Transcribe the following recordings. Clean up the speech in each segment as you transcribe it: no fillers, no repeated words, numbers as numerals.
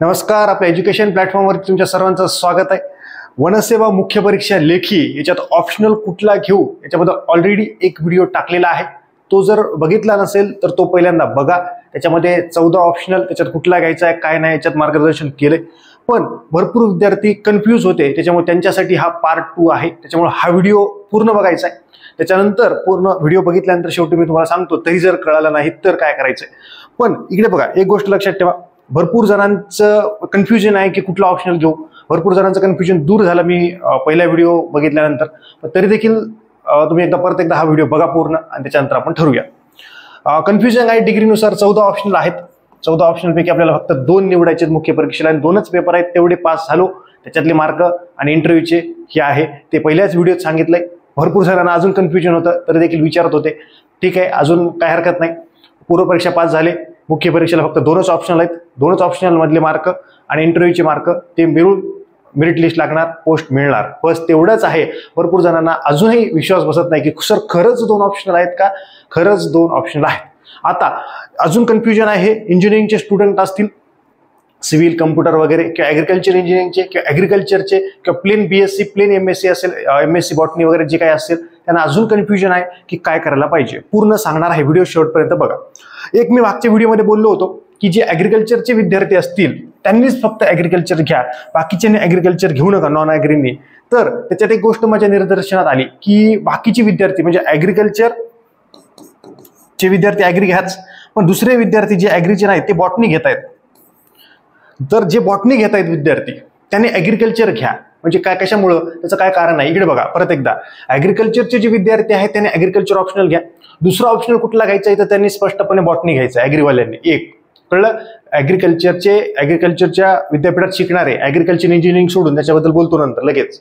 नमस्कार, आपल्या एज्युकेशन प्लॅटफॉर्मवर तुमच्या सर्वांचं स्वागत आहे. वनसेवा मुख्य परीक्षा लेखी याच्यात ऑप्शनल कुठला घेऊ याच्याबद्दल ऑलरेडी एक व्हिडिओ टाकलेला आहे. तो जर बघितला नसेल तर तो पहिल्यांदा बघा. त्याच्यामध्ये 14 ऑप्शनल, त्याच्यात कुठला घ्यायचा आहे काय नाही याच्यात मार्गदर्शन केलंय. पण भरपूर विद्यार्थी कन्फ्यूज होते, त्याच्यामुळे त्यांच्यासाठी हा पार्ट 2 आहे. त्याच्यामुळे हा व्हिडिओ पूर्ण बघायचा आहे. त्याच्यानंतर पूर्ण व्हिडिओ बघितल्यानंतर शेवटी मी तुम्हाला सांगतो, तरी जर कळालं नाही तर काय करायचंय. पण इकडे बघा, एक गोष्ट लक्षात ठेवा, भरपूर जणांचं कन्फ्युजन आहे की कुठला ऑप्शनल घेऊ. भरपूर जणांचं कन्फ्युजन दूर झालं मी पहिला व्हिडिओ बघितल्यानंतर. पण तरी देखील तुम्ही परत एकदा हा व्हिडिओ बघा पूर्ण आणि त्याच्यानंतर आपण ठरवूया. कन्फ्युजन आहे डिग्रीनुसार 14 ऑप्शनल आहेत. 14 ऑप्शनलपैकी आपल्याला फक्त 2 निवडायचे मुख्य परीक्षेला आणि 2च पेपर आहेत, तेवढे पास झालो. त्याच्यातले मार्क आणि इंटरव्ह्यूचे हे आहे ते पहिल्याच व्हिडिओत सांगितलंय. भरपूर जणांना अजून कन्फ्युजन होतं तरी देखील विचारत होते. ठीक आहे, अजून काय हरकत नाही. पूर्व परीक्षा पास झाले, मुख्य परीक्षेला फक्त 2च ऑप्शनल आहेत. 2च ऑप्शनल मधले मार्क आणि इंटरव्ह्यूचे मार्क ते मिळून मेरिट लिस्ट लागणार, पोस्ट मिळणार. बस तेवढंच आहे. भरपूर जणांना अजूनही विश्वास बसत नाही की सर खरंच 2 ऑप्शनल आहेत का, खरंच 2 ऑप्शनल आहेत. आता अजून कन्फ्युजन आहे. इंजिनिअरिंगचे स्टुडंट असतील, सिव्हिल, कम्प्युटर वगैरे, किंवा ॲग्रिकल्चर इंजिनिअरिंगचे किंवा ॲग्रिकल्चरचे किंवा प्लेन BSc, प्लेन MSc असेल, MSc बॉटनी वगैरे जे काही असेल, त्यांना अजून कन्फ्युजन आहे की काय करायला पाहिजे. पूर्ण सांगणार आहे, व्हिडिओ शेवटपर्यंत बघा. एक मी मागच्या व्हिडिओमध्ये बोललो होतो की जे ॲग्रिकल्चरचे विद्यार्थी असतील त्यांनीच फक्त ॲग्रिकल्चर घ्या, बाकीच्यांनी ॲग्रिकल्चर घेऊ नका, नॉन ॲग्रीनी. तर त्याच्यात एक गोष्ट माझ्या निदर्शनात आली की बाकीचे विद्यार्थी म्हणजे ॲग्रिकल्चरचे विद्यार्थी ॲग्री घ्याच, पण दुसरे विद्यार्थी जे ॲग्रीचे नाहीत ते बॉटनी घेत आहेत. तर जे बॉटनी घेत आहेत विद्यार्थी त्यांनी ॲग्रिकल्चर घ्या. म्हणजे काय, कशामुळं, त्याचं काय कारण आहे. इकडे बघा परत एकदा, ॲग्रिकल्चरचे जे विद्यार्थी आहेत त्यांनी ॲग्रिकल्चर ऑप्शनल घ्या. दुसरा ऑप्शनल कुठला घ्यायचा आहे तर त्यांनी स्पष्टपणे बॉटनी घ्यायचं ॲग्रीवाल्यांनी. एक कळलं. ॲग्रिकल्चरच्या विद्यापीठात शिकणारे, ॲग्रिकल्चर इंजिनिअरिंग सोडून त्याच्याबद्दल बोलतो नंतर लगेच.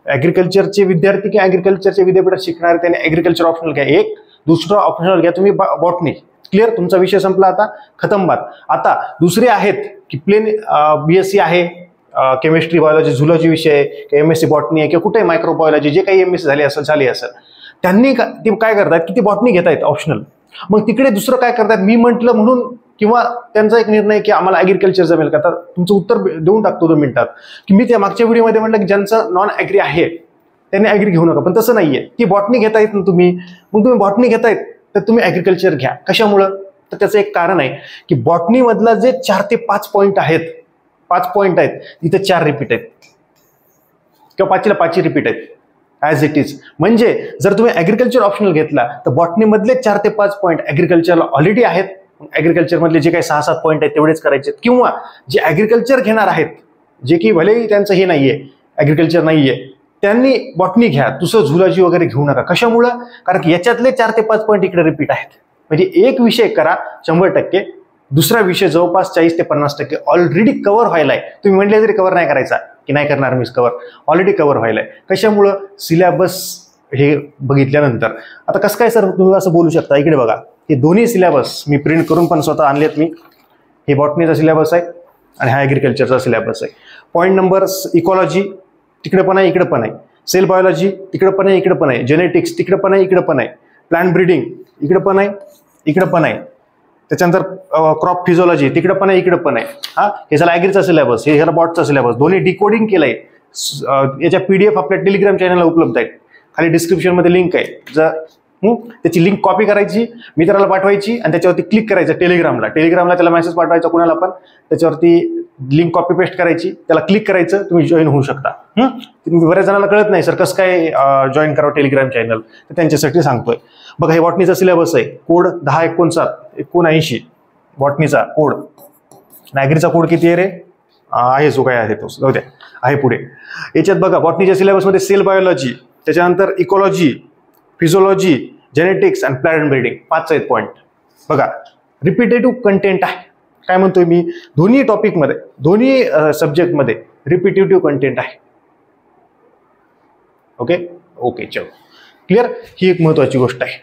ॲग्रिकल्चरचे विद्यार्थी किंवा ॲग्रिकल्चरच्या विद्यापीठात शिकणारे त्यांनी ॲग्रिकल्चर ऑप्शनल घ्या. एक. दुसरा ऑप्शनल घ्या तुम्ही बॉटनी. क्लिअर, तुमचा विषय संपला, आता खतम बात. आता दुसरे आहेत की प्लेन BSc आहे, केमिस्ट्री, बायोलॉजी, झुलॉजी विषय, MSc बॉटनी आहे किंवा कुठे मायक्रोबायोलॉजी, जे काही MSc झाली असेल, त्यांनी ते काय करतात की ते बॉटनी घेत आहेत ऑप्शनल. मग तिकडे दुसरं काय करतात, मी म्हटलं म्हणून, किंवा त्यांचा एक निर्णय की आम्हाला ॲग्रिकल्चर जमेल का. तर तुमचं उत्तर देऊन टाकतो 2 मिनिटात की मी त्या मागच्या व्हिडिओमध्ये म्हटलं की ज्यांचं नॉन ॲग्री आहे त्यांनी ॲग्री घेऊ नका. पण तसं नाहीये, ती बॉटनी घेता येत ना तुम्ही. मग तुम्ही बॉटनी घेतायत तर तुम्ही ॲग्रिकल्चर घ्या. कशामुळं, तर त्याचं एक कारण आहे की बॉटनी मधला जे 4 ते 5 पॉईंट आहेत, 5 पॉईंट आहेत, तिथे 4 रिपीट आहेत किंवा 5ला 5 रिपीट आहेत ॲज इट इज. म्हणजे जर तुम्ही ॲग्रिकल्चर ऑप्शनल घेतला तर बॉटनी मधले 4 ते 5 पॉईंट ॲग्रिकल्चरला ऑलरेडी आहेत. ॲग्रिकल्चर मधले जे काही 6-7 पॉईंट आहेत तेवढेच करायचे. किंवा जे ॲग्रिकल्चर घेणार आहेत, जे की भलेही त्यांचं हे नाहीये, ॲग्रिकल्चर नाहीये, त्यांनी बॉटनी घ्या. दुसरं झुलॉजी वगैरे घेऊ नका. कशामुळं, कारण की याच्यातले 4 ते 5 पॉईंट इकडे रिपीट आहेत. म्हणजे एक विषय करा 100%, दुसरा विषय जवळपास 40 ते 50% ऑलरेडी कव्हर व्हायलाय. तुम्ही म्हटले तरी कव्हर नाही करायचा की नाही करणार मी कव्हर, ऑलरेडी कव्हर व्हायलाय. कशामुळं, सिलेबस हे बघितल्यानंतर. आता कसं काय सर तुम्ही असं बोलू शकता, इकडे बघा, हे दोन्ही सिलेबस मी प्रिंट करून पण स्वतः आणलेत मी. हे बॉटनीचा सिलेबस आहे आणि हा ॲग्रिकल्चरचा सिलेबस आहे. पॉईंट नंबर इकॉलॉजी तिकडे पण आहे, इकडे पण आहे. सेल बायोलॉजी तिकडे पण आहे, इकडे पण आहे. जेनेटिक्स तिकडे पण आहे, इकडे पण आहे. प्लांट ब्रीडिंग इकडे पण आहे, इकडे पण आहे. त्याच्यानंतर क्रॉप फिजिओलॉजी तिकडे पण आहे, इकडे पण आहे. हा, हे झाला ॲग्रीचा सिलेबस, हे झाला बॉटचा सिलेबस. दोन्ही डिकोडिंग केलंय. याच्या PDF आपल्या टेलिग्राम चॅनलला उपलब्ध आहेत. खाली डिस्क्रिप्शन मध्ये लिंक आहे. जर त्याची लिंक कॉपी करायची, मित्राला पाठवायची आणि त्याच्यावरती क्लिक करायचं. टेलिग्रामला त्याला मेसेज पाठवायचा कुणाला पण, त्याच्यावरती लिंक कॉपी पेस्ट करायची, त्याला क्लिक करायचं, तुम्ही जॉईन होऊ शकता. बऱ्याच जणांना कळत नाही सर कसं काय जॉईन करावं टेलिग्राम चॅनल, तर त्यांच्यासाठी सांगतोय. बघा, हे बॉटनीचा सिलेबस आहे. कोड 10-79 बॉटनीचा कोड. ॲग्रीचा कोड किती आहे रे, आहे जो काय आहे तो, जाऊ द्या, आहे पुढे. याच्यात बघा, बॉटनीच्या सिलेबसमध्ये सेल बायोलॉजी, त्याच्यानंतर इकॉलॉजी, फिजिओलॉजी, जेनेटिक्स आणि प्लांट ब्रीडिंग 5 आहेत पॉईंट. बघा, रिपिटेटिव्ह कंटेंट आहे. काय म्हणतोय मी, दोन्ही टॉपिकमध्ये, दोन्ही सब्जेक्टमध्ये रिपिटेटिव्ह कंटेंट आहे. ओके चलो, क्लिअर. ही एक महत्वाची गोष्ट आहे.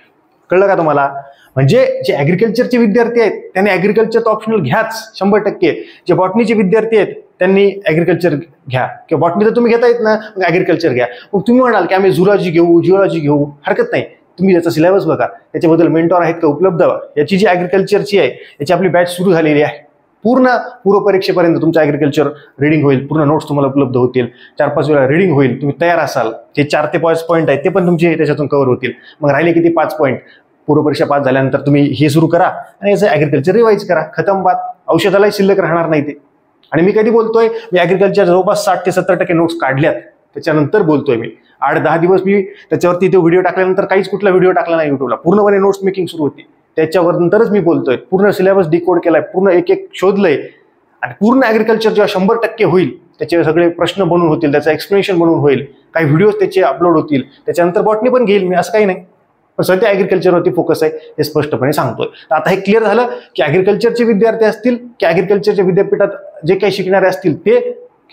कळलं का तुम्हाला. म्हणजे जे ॲग्रिकल्चरचे विद्यार्थी आहेत त्यांनी ॲग्रिकल्चर ऑप्शनल घ्याच 100%. जे बॉटनीचे विद्यार्थी आहेत त्यांनी ॲग्रिकल्चर घ्या, किंवा बॉटनी जर तुम्ही घेता येत ना मग ॲग्रिकल्चर घ्या. मग तुम्ही म्हणाल की आम्ही झुलॉजी घेऊ, जिओलॉजी घेऊ, हरकत नाही. तुम्ही याचा सिलेबस बघा, त्याच्याबद्दल मेंटॉर आहेत का उपलब्ध. याची जी ॲग्रिकल्चरची आहे याची आपली बॅच सुरू झालेली आहे. पूर्ण पूर्वपरीक्षेपर्यंत तुमचं ॲग्रिकल्चर रीडिंग होईल, पूर्ण नोट्स तुम्हाला उपलब्ध होतील, 4-5 वेळा रीडिंग होईल, तुम्ही तयार असाल. जे 4 ते 5 पॉईंट आहेत ते पण तुमचे त्याच्यातून कव्हर होतील. मग राहिले किती 5 पॉईंट. पूर्वपरीक्षा पास झाल्यानंतर तुम्ही हे सुरू करा आणि याचं ॲग्रिकल्चर रिवाईज करा. खतम बात. औषधालाही शिल्लक राहणार नाही ते. आणि मी कधी बोलतोय, मी ॲग्रिकल्चर जवळपास 60 ते 70% नोट्स काढल्यात, त्याच्यानंतर बोलतोय मी. 8-10 दिवस मी त्याच्यावरती तो व्हिडिओ टाकल्यानंतर काहीच कुठला व्हिडिओ टाकला नाही युट्यूबला. पूर्णपणे नोट्स मेकिंग सुरू होती. त्याच्यावर नंतरच मी बोलतोय. पूर्ण सिलेबस डिकोड केलाय, पूर्ण एक शोधलंय आणि पूर्ण ॲग्रिकल्चर जेव्हा 100% होईल, त्याचे सगळे प्रश्न बनवून होतील, त्याचं एक्सप्लेनेशन बनवून होईल, काही व्हिडिओज त्याचे अपलोड होतील, त्याच्यानंतर बॉटनी पण घेईल मी, असं काही नाही. पण सध्या ॲग्रिकल्चरवरती फोकस आहे, हे स्पष्टपणे सांगतोय. तर आता हे क्लिअर झालं की ॲग्रिकल्चरचे विद्यार्थी असतील की ॲग्रिकल्चरच्या विद्यापीठात जे काही शिकणारे असतील ते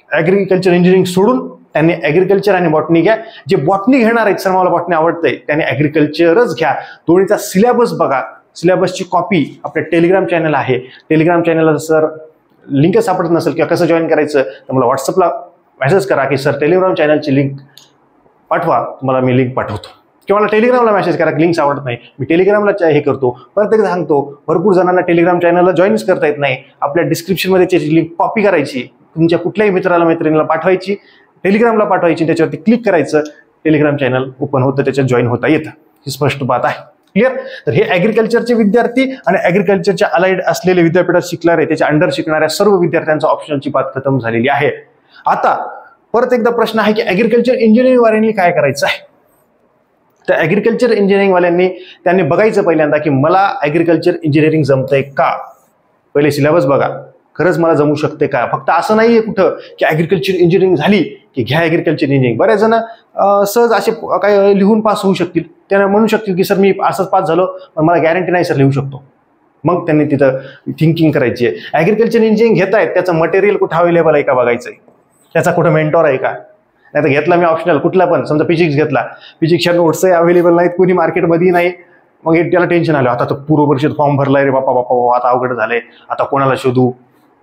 ॲग्रिकल्चर इंजिनिअरिंग सोडून त्यांनी ॲग्रिकल्चर आणि बॉटनी घ्या. जे बॉटनी घेणार आहेत, सर मला बॉटनी आवडतंय, त्यांनी ॲग्रिकल्चरच घ्या. दोन्हीचा सिलेबस बघा. सिलेबसची कॉपी आपल्या टेलिग्राम चॅनल आहे. टेलिग्राम चॅनलला सर लिंक सापडत नसेल किंवा कसं जॉईन करायचं तर मला व्हॉट्सअपला मेसेज करा की सर टेलिग्राम चॅनलची लिंक पाठवा, तुम्हाला मी लिंक पाठवतो. किंवा मला टेलिग्रामला मेसेज करा की लिंक सापडत नाही, मी टेलिग्रामला हे करतो. परत एकदा सांगतो, भरपूर जणांना टेलिग्राम चॅनलला जॉईनच करता येत नाही. आपल्या डिस्क्रिप्शनमध्ये त्याची लिंक कॉपी करायची, तुमच्या कुठल्याही मित्राला मैत्रिणीला पाठवायची, टेलिग्रामला पाठवायची, त्याच्यावरती क्लिक करायचं, टेलिग्राम चॅनल ओपन होतं, त्याच्यात जॉईन होता येतं. ही स्पष्ट बात आहे. क्लिअर. तर हे ॲग्रिकल्चरचे विद्यार्थी आणि ॲग्रिकल्चरच्या अलाइड असलेले विद्यापीठात शिकणारे, त्याच्या अंडर शिकणाऱ्या सर्व विद्यार्थ्यांचा ऑप्शनलची बात खतम झालेली आहे. आता परत एकदा प्रश्न आहे की ॲग्रिकल्चर इंजिनिअरिंग वाल्यांनी काय करायचं आहे. तर ॲग्रिकल्चर इंजिनिअरिंग वाल्यांनी त्यांनी बघायचं पहिल्यांदा की मला ॲग्रिकल्चर इंजिनिअरिंग जमतंय का. पहिले सिलेबस बघा, खरंच मला जमू शकते का. फक्त असं नाहीये कुठं की ॲग्रिकल्चर इंजिनिअरिंग झाली की घ्या ॲग्रिकल्चर इंजिनिअरिंग. बऱ्याच जण सहज असे काय लिहून पास होऊ शकतील, त्यांना म्हणू शकतील की सर मी असंच पास झालो पण मला गॅरंटी नाही सर लिहू शकतो. मग त्यांनी तिथं थिंकिंग करायची आहे. ॲग्रिकल्चर इंजिनिअरिंग घेत आहेत, त्याचं मटेरियल कुठं अवेलेबल आहे का बघायचं आहे, त्याचा कुठं मेंटॉर आहे का. नाही तर घेतला मी ऑप्शनल कुठला पण, समजा फिजिक्स घेतला, फिजिक्सच्या नोट्सही अवेलेबल नाहीत, कोणी मार्केटमध्ये नाही, मग त्याला टेन्शन आलं, आता तर पूर्वपरीक्षेत फॉर्म भरलाय रे बापा बापा, आता अवघड झालंय, आता कोणाला शोधू,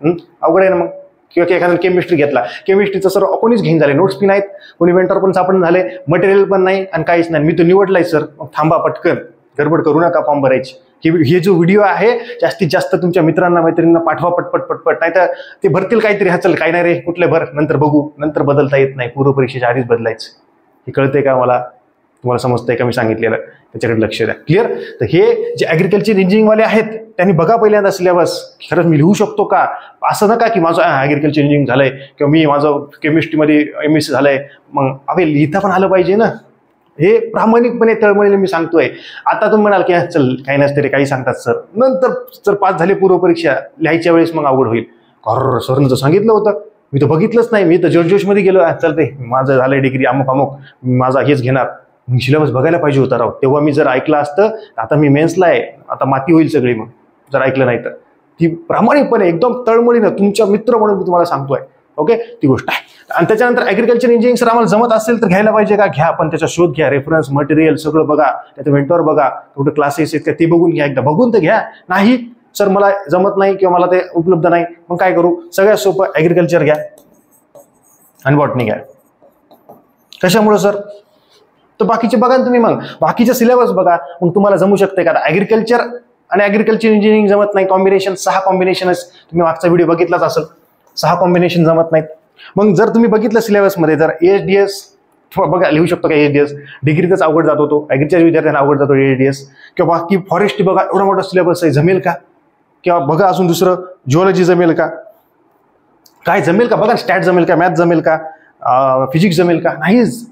अवघड आहे ना मग. किंवा एखाद्या केमिस्ट्री घेतला, केमिस्ट्रीचं सर कोणीच घेऊन झाले, नोट्स पण नाहीत, कोणी मेंटॉर पण सापडून झाले, मटेरियल पण नाही आणि काहीच नाही. मी तो निवडलाय सर, मग थांबा, पटकन गडबड करू नका फॉर्म भरायची. हे जो व्हिडिओ आहे जास्तीत जास्त तुमच्या मित्रांना मैत्रिणींना पाठवा पटपट पटपट, नाही तर ते भरतील काहीतरी, हा चल काही नाही रे कुठले भर, नंतर बघू, नंतर बदलता येत नाही, पूर्वपरीक्षेच्या आधीच बदलायचं. हे कळतंय का मला, तुम्हाला समजतंय का मी सांगितलेलं, त्याच्याकडे लक्ष द्या. क्लिअर. तर हे जे ॲग्रिकल्चर इंजिनिअरिंगवाले आहेत त्यांनी बघा पहिल्यांदा सिलेबस, खरंच मी लिहू शकतो का. असं नका की माझं ॲग्रिकल्चर इंजिनिअरिंग झालंय किंवा मी माझं केमिस्ट्रीमध्ये MSc झालंय, मग अवे लिहिता पण आलं पाहिजे ना. हे प्रामाणिकपणे तळमळीने मी सांगतोय. आता तुम्ही म्हणाल की चल काही नसते रे, काही सांगतात सर, नंतर जर पास झाले पूर्वपरीक्षा लिहायच्या वेळेस मग अवघड होईल. सरनं तर सांगितलं होतं, मी तर बघितलंच नाही, मी तर जोशमध्ये गेलो, चल रे माझं झालंय डिग्री अमुक अमुक, माझा हेच घेणार. सिलेबस बघायला पाहिजे होता राव, तेव्हा मी जर ऐकलं असतं. आता मी मेन्सला आहे, आता माती होईल सगळी मग जर ऐकलं नाही तर. ती प्रामाणिकपणे एकदम तळमळीनं तुमच्या मित्र म्हणून मी तुम्हाला सांगतोय. ओके, ती गोष्ट आहे. आणि त्याच्यानंतर ॲग्रिकल्चर इंजिनिअरिंग सर आम्हाला जमत असेल तर घ्यायला पाहिजे का, घ्या, पण त्याचा शोध घ्या, रेफरन्स मटेरियल सगळं बघा, त्याचं मेंटॉर बघा, कुठे क्लासेस आहेत का ते बघून घ्या, एकदा बघून तर घ्या. नाही सर मला जमत नाही किंवा मला ते उपलब्ध नाही, मग काय करू, सगळ्यात सोपं ॲग्रिकल्चर घ्या आणि बॉटनी घ्या. कशामुळे सर, तर बाकीचे बघा ना तुम्ही, मग बाकीचे सिलेबस बघा, मग तुम्हाला जमू शकते का. ॲग्रिकल्चर आणि ॲग्रिकल्चर इंजिनिअरिंग जमत नाही, कॉम्बिनेशन 6 कॉम्बिनेशनच तुम्ही मागचा व्हिडिओ बघितलाच असेल, 6 कॉम्बिनेशन जमत नाहीत. मग जर तुम्ही बघितलं सिलेबसमध्ये, जर ASDS बघा लिहू शकतो का, ASDS डिग्रीतच अवघड जातो तो, ॲग्रीच्या विद्यार्थ्यांना अवघड जातो ASDS. किंवा बाकी फॉरेस्ट बघा, एवढा मोठा सिलेबस आहे, जमेल का. किंवा बघा अजून दुसरं जिओलॉजी जमेल का, काय जमेल का बघा, स्टॅट जमेल का, मॅथ जमेल का, फिजिक्स जमेल का, नाहीच.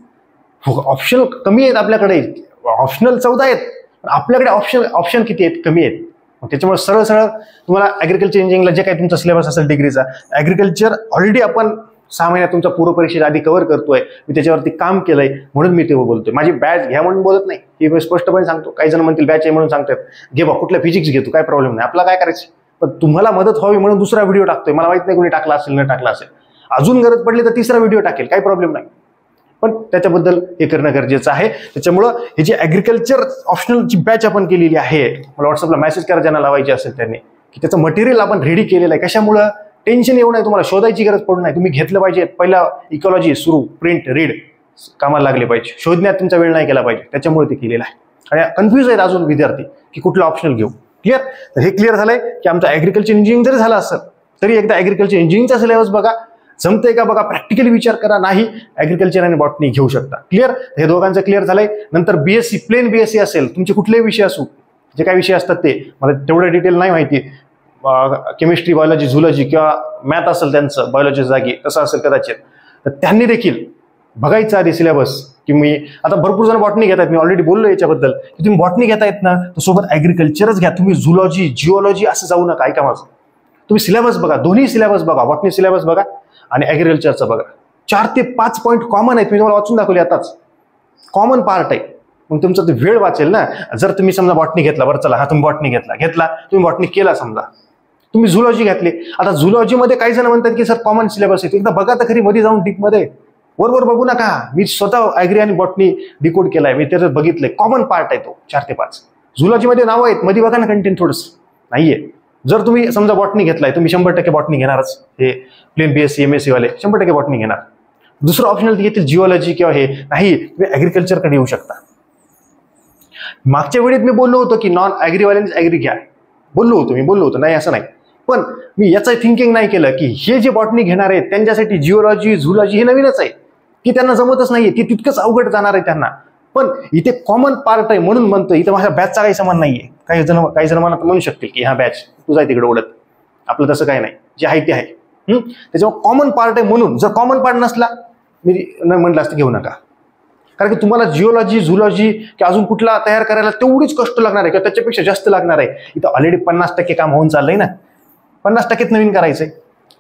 ऑप्शन कमी आहेत आपल्याकडे, ऑप्शनल 14 आहेत, आपल्याकडे ऑप्शन किती आहेत, कमी आहेत. त्याच्यामुळे सरळ सरळ तुम्हाला ॲग्रिकल्चर इंजिनिअरिंगला जे काही तुमचा सिलेबस असेल डिग्रीचा, ॲग्रिकल्चर ऑलरेडी आपण 6 महिन्यात तुमच्या पूर्वपरीक्षेच्या आधी कव्हर करतोय, मी त्याच्यावरती काम केलंय म्हणून मी तेव्हा बोलतोय. माझी बॅच घ्या म्हणून बोलत नाही, हे मी स्पष्टपणे सांगतो. काही जण म्हणतील बॅच आहे म्हणून सांगतात, घे बा कुठल्या फिजिक्स घेतो, काय प्रॉब्लेम नाही, आपला काय करायचं. पण तुम्हाला मदत व्हावी म्हणून दुसरा व्हिडिओ टाकतोय, मला माहित नाही कोणी टाकला असेल न टाकला असेल, अजून गरज पडली तर तिसरा व्हिडिओ टाकेल, काही प्रॉब्लेम नाही. पण त्याच्याबद्दल हे करणं गरजेचं आहे. त्याच्यामुळं हे जे ॲग्रिकल्चर ऑप्शनलची बॅच आपण केलेली आहे, मला व्हॉट्सअपला मेसेज करा ज्यांना लावायची असेल त्यांनी, की त्याचं मटेरियल आपण रेडी केलेलं आहे. कशामुळं टेन्शन येऊ नये, तुम्हाला शोधायची गरज पडू नये, तुम्ही घेतलं पाहिजे. पहिला इकॉलॉजी सुरू, प्रिंट, रीड कामाला लागले पाहिजे, शोधण्यात तुमचा वेळ नाही केला पाहिजे, त्याच्यामुळे ते केलेलं आहे. आणि कन्फ्यूज आहेत अजून विद्यार्थी की कुठलं ऑप्शनल घेऊ. क्लिअर. तर हे क्लिअर झालंय की आमचं ॲग्रिकल्चर इंजिनिअरिंग जरी झालं असेल तरी एकदा ऍग्रिकल्चर इंजिनिअरिंगचा सिलेबस बघा, जमतंय का बघा, प्रॅक्टिकली विचार करा. नाही, ऍग्रिकल्चर आणि बॉटनी घेऊ शकता. क्लिअर? हे दोघांचं क्लिअर झालंय. नंतर बीएससी, प्लेन बीएससी असेल, तुमचे कुठलेही विषय असू, जे काही विषय असतात ते मला तेवढं डिटेल नाही माहिती, केमिस्ट्री, बायोलॉजी, झुलॉजी किंवा मॅथ असेल त्यांचं बायोलॉजी जागी तसं असेल कदाचित, तर त्यांनी देखील बघायचं आधी सिलेबस. की मी आता भरपूर जण बॉटनी घेतात, मी ऑलरेडी बोललो याच्याबद्दल, की तुम्ही बॉटनी घेतायत ना तर सोबत ऍग्रिकल्चरच घ्या. तुम्ही झुलॉजी, जिओलॉजी असं जाऊ नका. ऐका माझं, तुम्ही सिलेबस बघा, दोन्ही सिलेबस बघा, बॉटनी सिलेबस बघा आणि ऍग्रिकल्चरचं बघा. 4 ते 5 पॉईंट कॉमन आहेत, मी तुम्हाला वाचून दाखवले आताच, कॉमन पार्ट आहे. मग तुमचा तो वेळ वाचेल ना. जर तुम्ही समजा बॉटनी घेतला, बरं चला, हा तुम्ही बॉटनी घेतला, तुम्ही बॉटनी केला, समजा तुम्ही झुलॉजी घेतली. आता झुलॉजीमध्ये काही जण म्हणतात की सर कॉमन सिलेबस आहे, एकदा बघा तर खरी मध्ये जाऊन डीपमध्ये. वरवर बघू नका, मी स्वतः ऍग्री आणि बॉटनी डिकोड केलाय, मी त्याचं बघितलंय, कॉमन पार्ट आहे तो 4 ते 5. झुलॉजीमध्ये नावं आहेत, मध्ये बघा ना कंटेंट थोडंसं नाहीये. जर तुम्ही समजा बॉटनी घेतलाय, तुम्ही 100% बॉटनी घेणारच. हे प्लेन बीएससी, एमएससी वाले 100% बॉटनी घेणार. दुसरं ऑप्शनल घेतील जिओलॉजी किंवा हे नाही, तुम्ही ऍग्रिकल्चरकडे येऊ शकता. मागच्या वेळेत मी बोललो होतो की नॉन ऍग्रीवाल्यांनी ऍग्री घ्या, बोललो होतो, नाही असं नाही. पण मी याचं थिंकिंग नाही केलं की हे जे बॉटनी घेणार आहेत त्यांच्यासाठी जिओलॉजी, झुलॉजी हे नवीनच आहे, की त्यांना जमतच नाहीये, ती तितकंच अवघड जाणार आहे त्यांना. पण इथे कॉमन पार्ट आहे म्हणून म्हणतो, इथं माझ्या बॅचचा काही संबंध नाहीये. काही जण म्हणू शकतील की हा बॅच तुझा आहे तिकडे ओढत, आपलं तसं काही नाही, जे आहे ते आहे. त्याच्यामुळे कॉमन पार्ट आहे म्हणून, जर कॉमन पार्ट नसला मी म्हटलं असतं घेऊ नका. कारण की तुम्हाला जिओलॉजी, झुलॉजी किंवा अजून कुठला तयार करायला तेवढीच कष्ट लागणार आहे किंवा त्याच्यापेक्षा जास्त लागणार आहे. इथं ऑलरेडी 50% काम होऊन चाललंय ना, 50%च नवीन करायचंय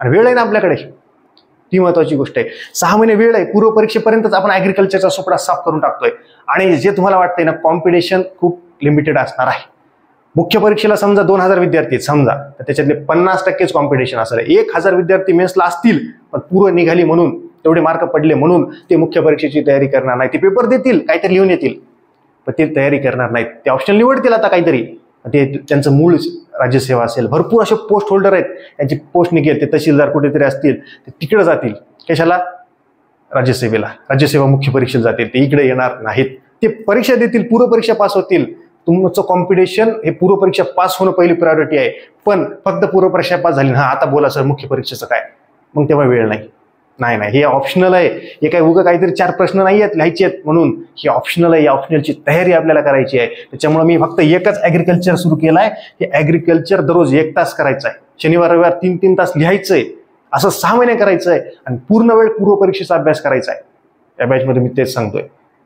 आणि वेळ आहे ना आपल्याकडे, ती महत्वाची गोष्ट आहे. 6 महिने वेळ आहे, पूर्व परीक्षेपर्यंतच आपण ऍग्रिकल्चरचा सोपडा साफ करून टाकतोय. आणि जे तुम्हाला वाटतंय ना, कॉम्पिटिशन खूप लिमिटेड असणार आहे. मुख्य परीक्षेला समजा 2000 विद्यार्थी आहेत समजा, तर त्याच्यातले 50%च कॉम्पिटिशन असणार आहे. 1000 विद्यार्थी मेन्सला असतील, पण पूर्व निघाली म्हणून, तेवढे मार्क पडले म्हणून ते मुख्य परीक्षेची तयारी करणार नाही. ते पेपर देतील, काहीतरी लिहून येतील, पण ते तयारी करणार नाहीत. ते ऑप्शन निवडतील आता काहीतरी, ते त्यांचं मूळ राज्यसेवा असेल. भरपूर असे पोस्ट होल्डर आहेत, त्यांची पोस्ट निघेल, ते तहसीलदार कुठेतरी असतील, ते तिकडे जातील. कशाला? राज्यसेवेला, राज्यसेवा मुख्य परीक्षेला जातील. ते इकडे येणार नाहीत. ते परीक्षा देतील, पूर्व परीक्षा पास होतील. तुमचं कॉम्पिटिशन हे पूर्व परीक्षा पास होणं पहिली प्रायोरिटी आहे. पण फक्त पूर्व परीक्षा पास झाली, हा आता बोला सर मुख्य परीक्षेचं काय, मग तेव्हा वेळ नाही. हे ऑप्शनल आहे. हे काय उगा काहीतरी 4 प्रश्न नाही आहेत लिहायचे आहेत म्हणून, हे ऑप्शनल आहे. या ऑप्शनलची तयारी आपल्याला करायची आहे. त्याच्यामुळे मी फक्त एकच ऍग्रिकल्चर सुरू केलाय. हे ऍग्रिकल्चर दररोज 1 तास करायचं आहे. शनिवार रविवार 3-3 तास लिहायचंय. असं 6 महिने करायचंय आणि पूर्ण वेळ पूर्व परीक्षेचा अभ्यास करायचा आहे. या बॅचमध्ये मी तेच सांगतोय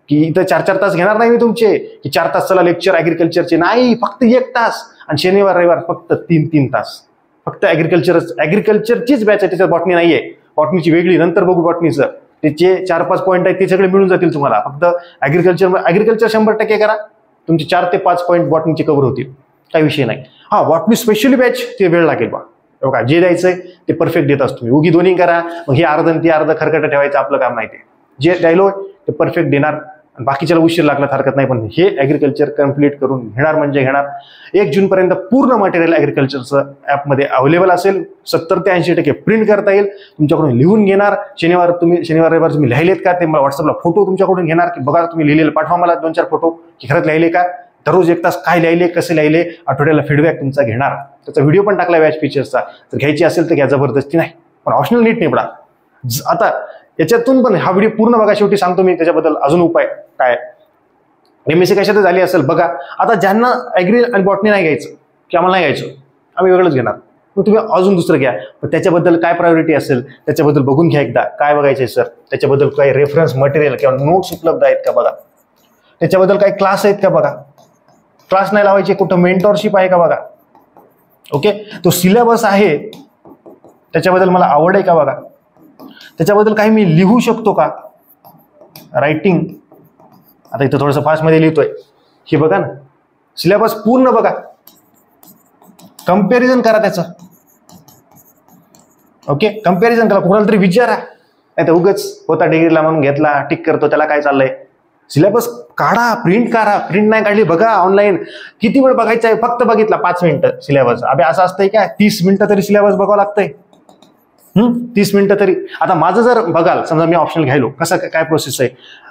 की इथं 4-4 तास घेणार नाही मी तुमचे, की 4 तास चला लेक्चर ऍग्रिकल्चरचे, नाही, फक्त 1 तास. आणि शनिवार रविवार फक्त 3-3 तास. फक्त ऍग्रिकल्चरचीच बॅच आहे, त्याच्यात बॉटनी नाहीये. बॉटनीची वेगळी, नंतर बघू बॉटनीचं. त्याचे 4-5 पॉईंट आहेत, ते सगळे मिळून जातील तुम्हाला. फक्त ऍग्रिकल्चर 100% करा, तुमचे 4 ते 5 पॉईंट बॉटनीचे कव्हर होतील, काही विषय नाही. हा, बॉटनी स्पेशली बॅच ते वेळ लागेल बा. बघा, जे द्यायचंय ते परफेक्ट देत असतो मी. उगी दोन्ही करा, मग हे अर्ध ती अर्ध खरकट ठेवायचं आपलं काम नाही. ते जे द्यायलो ते परफेक्ट देणार. बाकीच्याला उशीर लागला हरकत नाही, पण हे ऍग्रिकल्चर कम्प्लीट करून घेणार म्हणजे घेणार. 1 जून पर्यंत पूर्ण मटेरियल ऍग्रिकल्चरचं ऍपमध्ये अवेलेबल असेल. 70 ते 80% प्रिंट करता येईल. तुमच्याकडून लिहून घेणार. शनिवार रविवार तुम्ही लिहिलेत का ते मला व्हॉट्सअपला फोटो तुमच्याकडून घेणार, की बघा तुम्ही लिहिलेलं पाठवा मला 2-4 फोटो, की खरंच लिहिले का. दररोज 1 तास काय लिहिले, कसे लिहिले, आठवड्याला फीडबॅक तुमचा घेणार. त्याचा व्हिडिओ पण टाकला बॅच फीचर्सचा. जर घ्यायची असेल तर घ्या, जबरदस्ती नाही, पण ऑप्शनल नीट निवडा. आता याच्यातून पण हा व्हिडिओ पूर्ण बघा, शेवटी सांगतो मी त्याच्याबद्दल अजून उपाय काय. एमएससी कशात झाली असेल बघा. आता ज्यांना ऍग्री आणि बॉटनी नाही घ्यायचं, की आम्हाला नाही घ्यायचं, आम्ही वेगळंच घेणार, मग तुम्ही अजून दुसरं घ्या. पण त्याच्याबद्दल काय प्रायोरिटी असेल त्याच्याबद्दल बघून घ्या एकदा. काय बघायचंय सर, त्याच्याबद्दल काही रेफरन्स मटेरियल किंवा नोट्स उपलब्ध आहेत का बघा. त्याच्याबद्दल काही क्लास आहेत का बघा. क्लास नाही लावायचे, कुठं मेंटॉरशिप आहे का बघा. ओके, तो सिलेबस आहे त्याच्याबद्दल मला आवड आहे का बघा. त्याच्याबद्दल काही मी लिहू शकतो का, रायटिंग. आता इथं थोडंसं फास्टमध्ये लिहितोय, हे बघा ना, सिलेबस पूर्ण बघा, कम्पॅरिझन करा त्याचं. ओके, कम्पॅरिझन करा, कोणाला तरी विचारा. नाही तर उगाच होता डिग्रीला म्हणून घेतला, टिक करतो, त्याला काय चाललंय. सिलेबस काढा, प्रिंट करा. प्रिंट नाही काढली बघा ऑनलाईन. किती वेळ बघायचा आहे, फक्त बघितला 5 मिनिटं सिलेबस. अबे असं असतंय काय, 30 मिनिटं तरी सिलेबस बघावं लागतंय. 30 मिनिटं तरी. आता माझं जर बघाल, समजा मी ऑप्शनल घ्यायलो, कसं काय प्रोसेस आहे.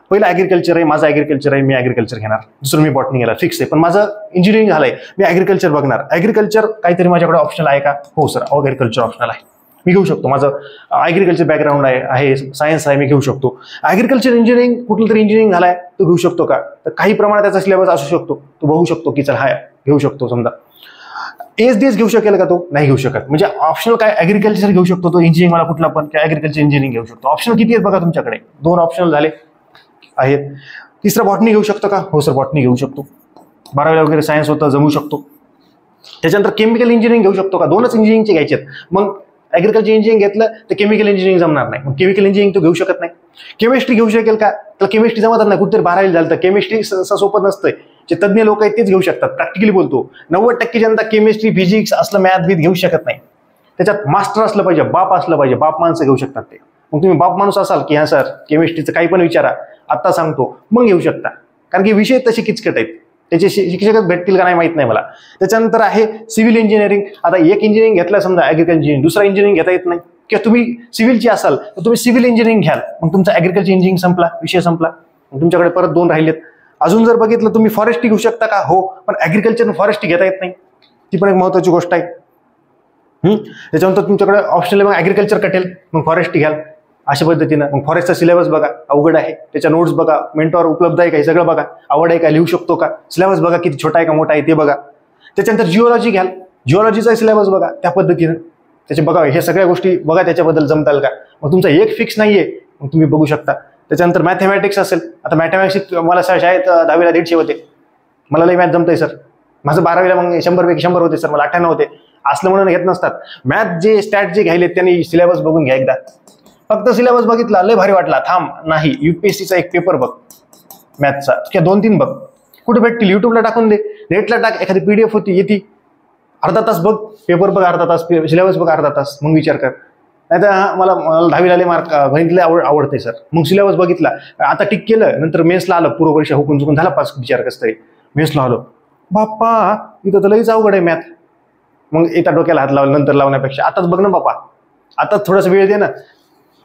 पहिलं ऍग्रिकल्चर आहे, माझं ऍग्रिकल्चर आहे, मी ऍग्रिकल्चर घेणार. दुसरं मी बॉटनी घेणार, फिक्स आहे. पण माझं इंजिनिअरिंग झालंय, मी ऍग्रिकल्चर बघणार. ऍग्रिकल्चर काहीतरी माझ्याकडे ऑप्शनल आहे का. हो सर, ऍग्रिकल्चर ऑप्शनल आहे. मी घेऊ शकतो, माझं ॲग्रिकल्चर बॅकग्राऊंड आहे, सायन्स आहे, मी घेऊ शकतो. ॲग्रिकल्चर इंजिनिअरिंग कुठलं तरी इंजिनिअरिंग झालाय तो घेऊ शकतो का? तर काही प्रमाणात त्याचा सिलेबस असू शकतो, तो बघू शकतो की चल हा घेऊ शकतो. समजा ASDS घेऊ शकेल का? तो नाही घेऊ शकत. म्हणजे ऑप्शनल काय ॲग्रिकल्चर घेऊ शकतो तो इंजिनिअरिंग मला कुठला पण, किंवा ॲग्रिकल्चर इंजिनिअरिंग घेऊ शकतो. ऑप्शनल किती आहेत बघा तुमच्याकडे? 2 ऑप्शनल झाले आहेत. तिसरा बॉटनी घेऊ शकतो का? हो सर बॉटनी घेऊ शकतो. 12वीला वगैरे सायन्स होतं, जमू शकतो. त्याच्यानंतर केमिकल इंजिनिअरिंग घेऊ शकतो का? 2च इंजिनिअरिंगचे घ्यायचे आहेत. मग ॲग्रिकल्चर इंजिनिअरिंग घेतलं तर केमिकल इंजिनिअरिंग जमणार नाही, मग केमिकल इंजिनिअरिंग तो घेऊ शकत नाही. केमिस्ट्री घेऊ शकेल का? तर केमिस्ट्री जमत नाही, कुठेतरी 12वी झालं तर केमिस्ट्री सोपं नसतंय. जे तज्ञ लोक आहेत तेच घेऊ शकतात. प्रॅक्टिकली बोलतो, 90% जनता केमिस्ट्री, फिजिक्स असलं मॅथ बीत घेऊ शकत नाही. त्याच्यात मास्टर असलं पाहिजे, बाप असलं पाहिजे, बाप माणसं घेऊ शकतात ते. मग तुम्ही बाप माणूस असाल की हा सर केमिस्ट्रीचं काही पण विचारा, आत्ता सांगतो, मग घेऊ शकता. कारण की विषय तसे किचकट आहेत, त्याचे शिक्षकच भेटतील का नाही माहित नाही मला. त्याच्यानंतर आहे सिव्हिल इंजिनिअरिंग. आता एक इंजिनिअरिंग घेतलं समजा ॲग्रिकल्चर इंजिनिअरिंग, दुसरा इंजिनिअरिंग घेता येत नाही, किंवा तुम्ही सिव्हिलची असाल तर तुम्ही सिव्हिल इंजिनिअरिंग घ्याल, मग तुमचा ॲग्रिकल्चर इंजिनिअरिंग संपला, विषय संपला. मग तुमच्याकडे परत 2 राहिलेत. अजून जर बघितलं तुम्ही फॉरेस्ट्री घेऊ शकता का? हो, पण ॲग्रिकल्चर फॉरेस्ट्री घेता येत नाही, ती पण एक महत्वाची गोष्ट आहे. त्याच्यानंतर तुमच्याकडे ऑप्शनल मग ॲग्रिकल्चर कटेल, मग फॉरेस्ट्री घ्याल अशा पद्धतीनं. मग फॉरेस्टचा सिलेबस बघा, अवघड आहे. त्याच्या नोट्स बघा, मेंटॉर उपलब्ध आहे का, हे सगळं बघा. आवड आहे का, लिहू शकतो का, सिलेबस बघा किती छोटा आहे का मोठा आहे ते बघा. त्याच्यानंतर जिओलॉजी घ्याल, जिओलॉजीचा सिलेबस बघा त्या पद्धतीनं, त्याचे बघा, हे सगळ्या गोष्टी बघा, त्याच्याबद्दल जमताल का. मग तुमचा एक फिक्स नाहीये, मग तुम्ही बघू शकता. त्याच्यानंतर मॅथमॅटिक्स असेल. आता मॅथमॅटिक्स मला शाळेत 10वीला 150 होते, मला लई मॅथ जमतंय सर. माझं 12वीला मग 100पैकी 100 होते सर, मला 98 होते. असलं म्हणून घेत नसतात. मॅथ जे स्टॅट जे घ्यायलेत त्यांनी सिलेबस बघून घ्या एकदा. फक्त सिलेबस बघितला, लय भारी वाटला, थांब नाही, UPSCचा एक पेपर बघ मॅथचा, किंवा 2-3 बघ. कुठे भेटतील? युट्यूबला टाकून दे, नेटला टाक, एखादी PDF होती येते, अर्धा तास बघ पेपर, बघ अर्धा तास, सिलेबस बघ अर्धा तास, मग विचार कर. नाही तर मला 10वीला मार्क गणितले आवडते सर, मग सिलेबस बघितला, आता टिक केलं, नंतर मेन्सला आलं, पूर्व परीक्षा हुकून चुकून झाला पास, विचार कसं तरी मेन्सला आलो, बाप्पा इथं तर लईच अवघड आहे मॅथ. मग एका डोक्याला हात लावला, नंतर लावण्यापेक्षा आताच बघ ना बाप्पा, आताच थोडासा वेळ दे ना,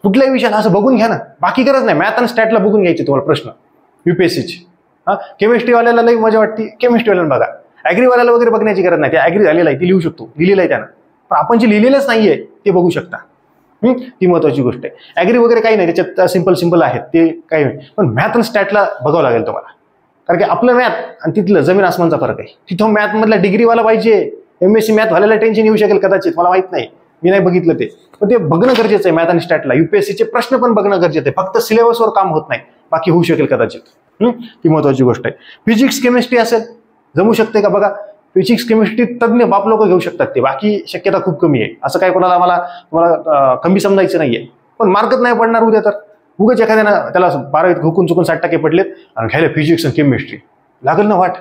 कुठल्याही विषयाला असं बघून घ्या ना, बाकी गरज नाही. मॅथ आणि स्टॅटला बघून घ्यायचे तुम्हाला प्रश्न UPSCचे. केमिस्ट्रीवाल्याला लई मजा वाटते, केमिस्ट्रीवाल्याला बघा. ॲग्रीवाल्याला वगैरे बघण्याची गरज नाही, ते ॲग्री झालेला आहे, ते लिहू शकतो, लिहिलेलं आहे त्यानं. पण आपण जे लिहिलेलंच नाहीये ते बघू शकता. ती महत्वाची गोष्ट आहे. ॲग्री वगैरे काही नाही, त्याच्यात सिंपल आहेत, ते काही नाही. पण मॅथ आणि स्टॅटला बघावं लागेल तुम्हाला, कारण की आपलं मॅथ आणि तिथलं जमीन आसमानचा फरक आहे. तिथं मॅथमधला डिग्रीवाला पाहिजे, MSc मॅथ व्हायला टेन्शन येऊ शकेल कदाचित, मला माहित नाही, मी नाही बघितलं ते. पण ते बघणं गरजेचं आहे. मॅथ आणि स्टॅटला UPSCचे प्रश्न पण बघणं गरजेचं आहे. फक्त सिलेबसवर काम होत नाही, बाकी होऊ शकेल कदाचित. ती महत्वाची गोष्ट आहे. फिजिक्स केमिस्ट्री असेल, जमू शकते का बघा. फिजिक्स केमिस्ट्री तज्ञ बाप लोक घेऊ शकतात ते, बाकी शक्यता खूप कमी आहे. असं काय कोणाला मला कमी समजायचं नाहीये. पण मार्कच नाही पडणार उद्या तर, उगाच एखाद्यानं त्याला 12वीत हुकून चुकून 60% पडलेत आणि घ्यायला फिजिक्स आणि केमिस्ट्री, लागल ना वाट,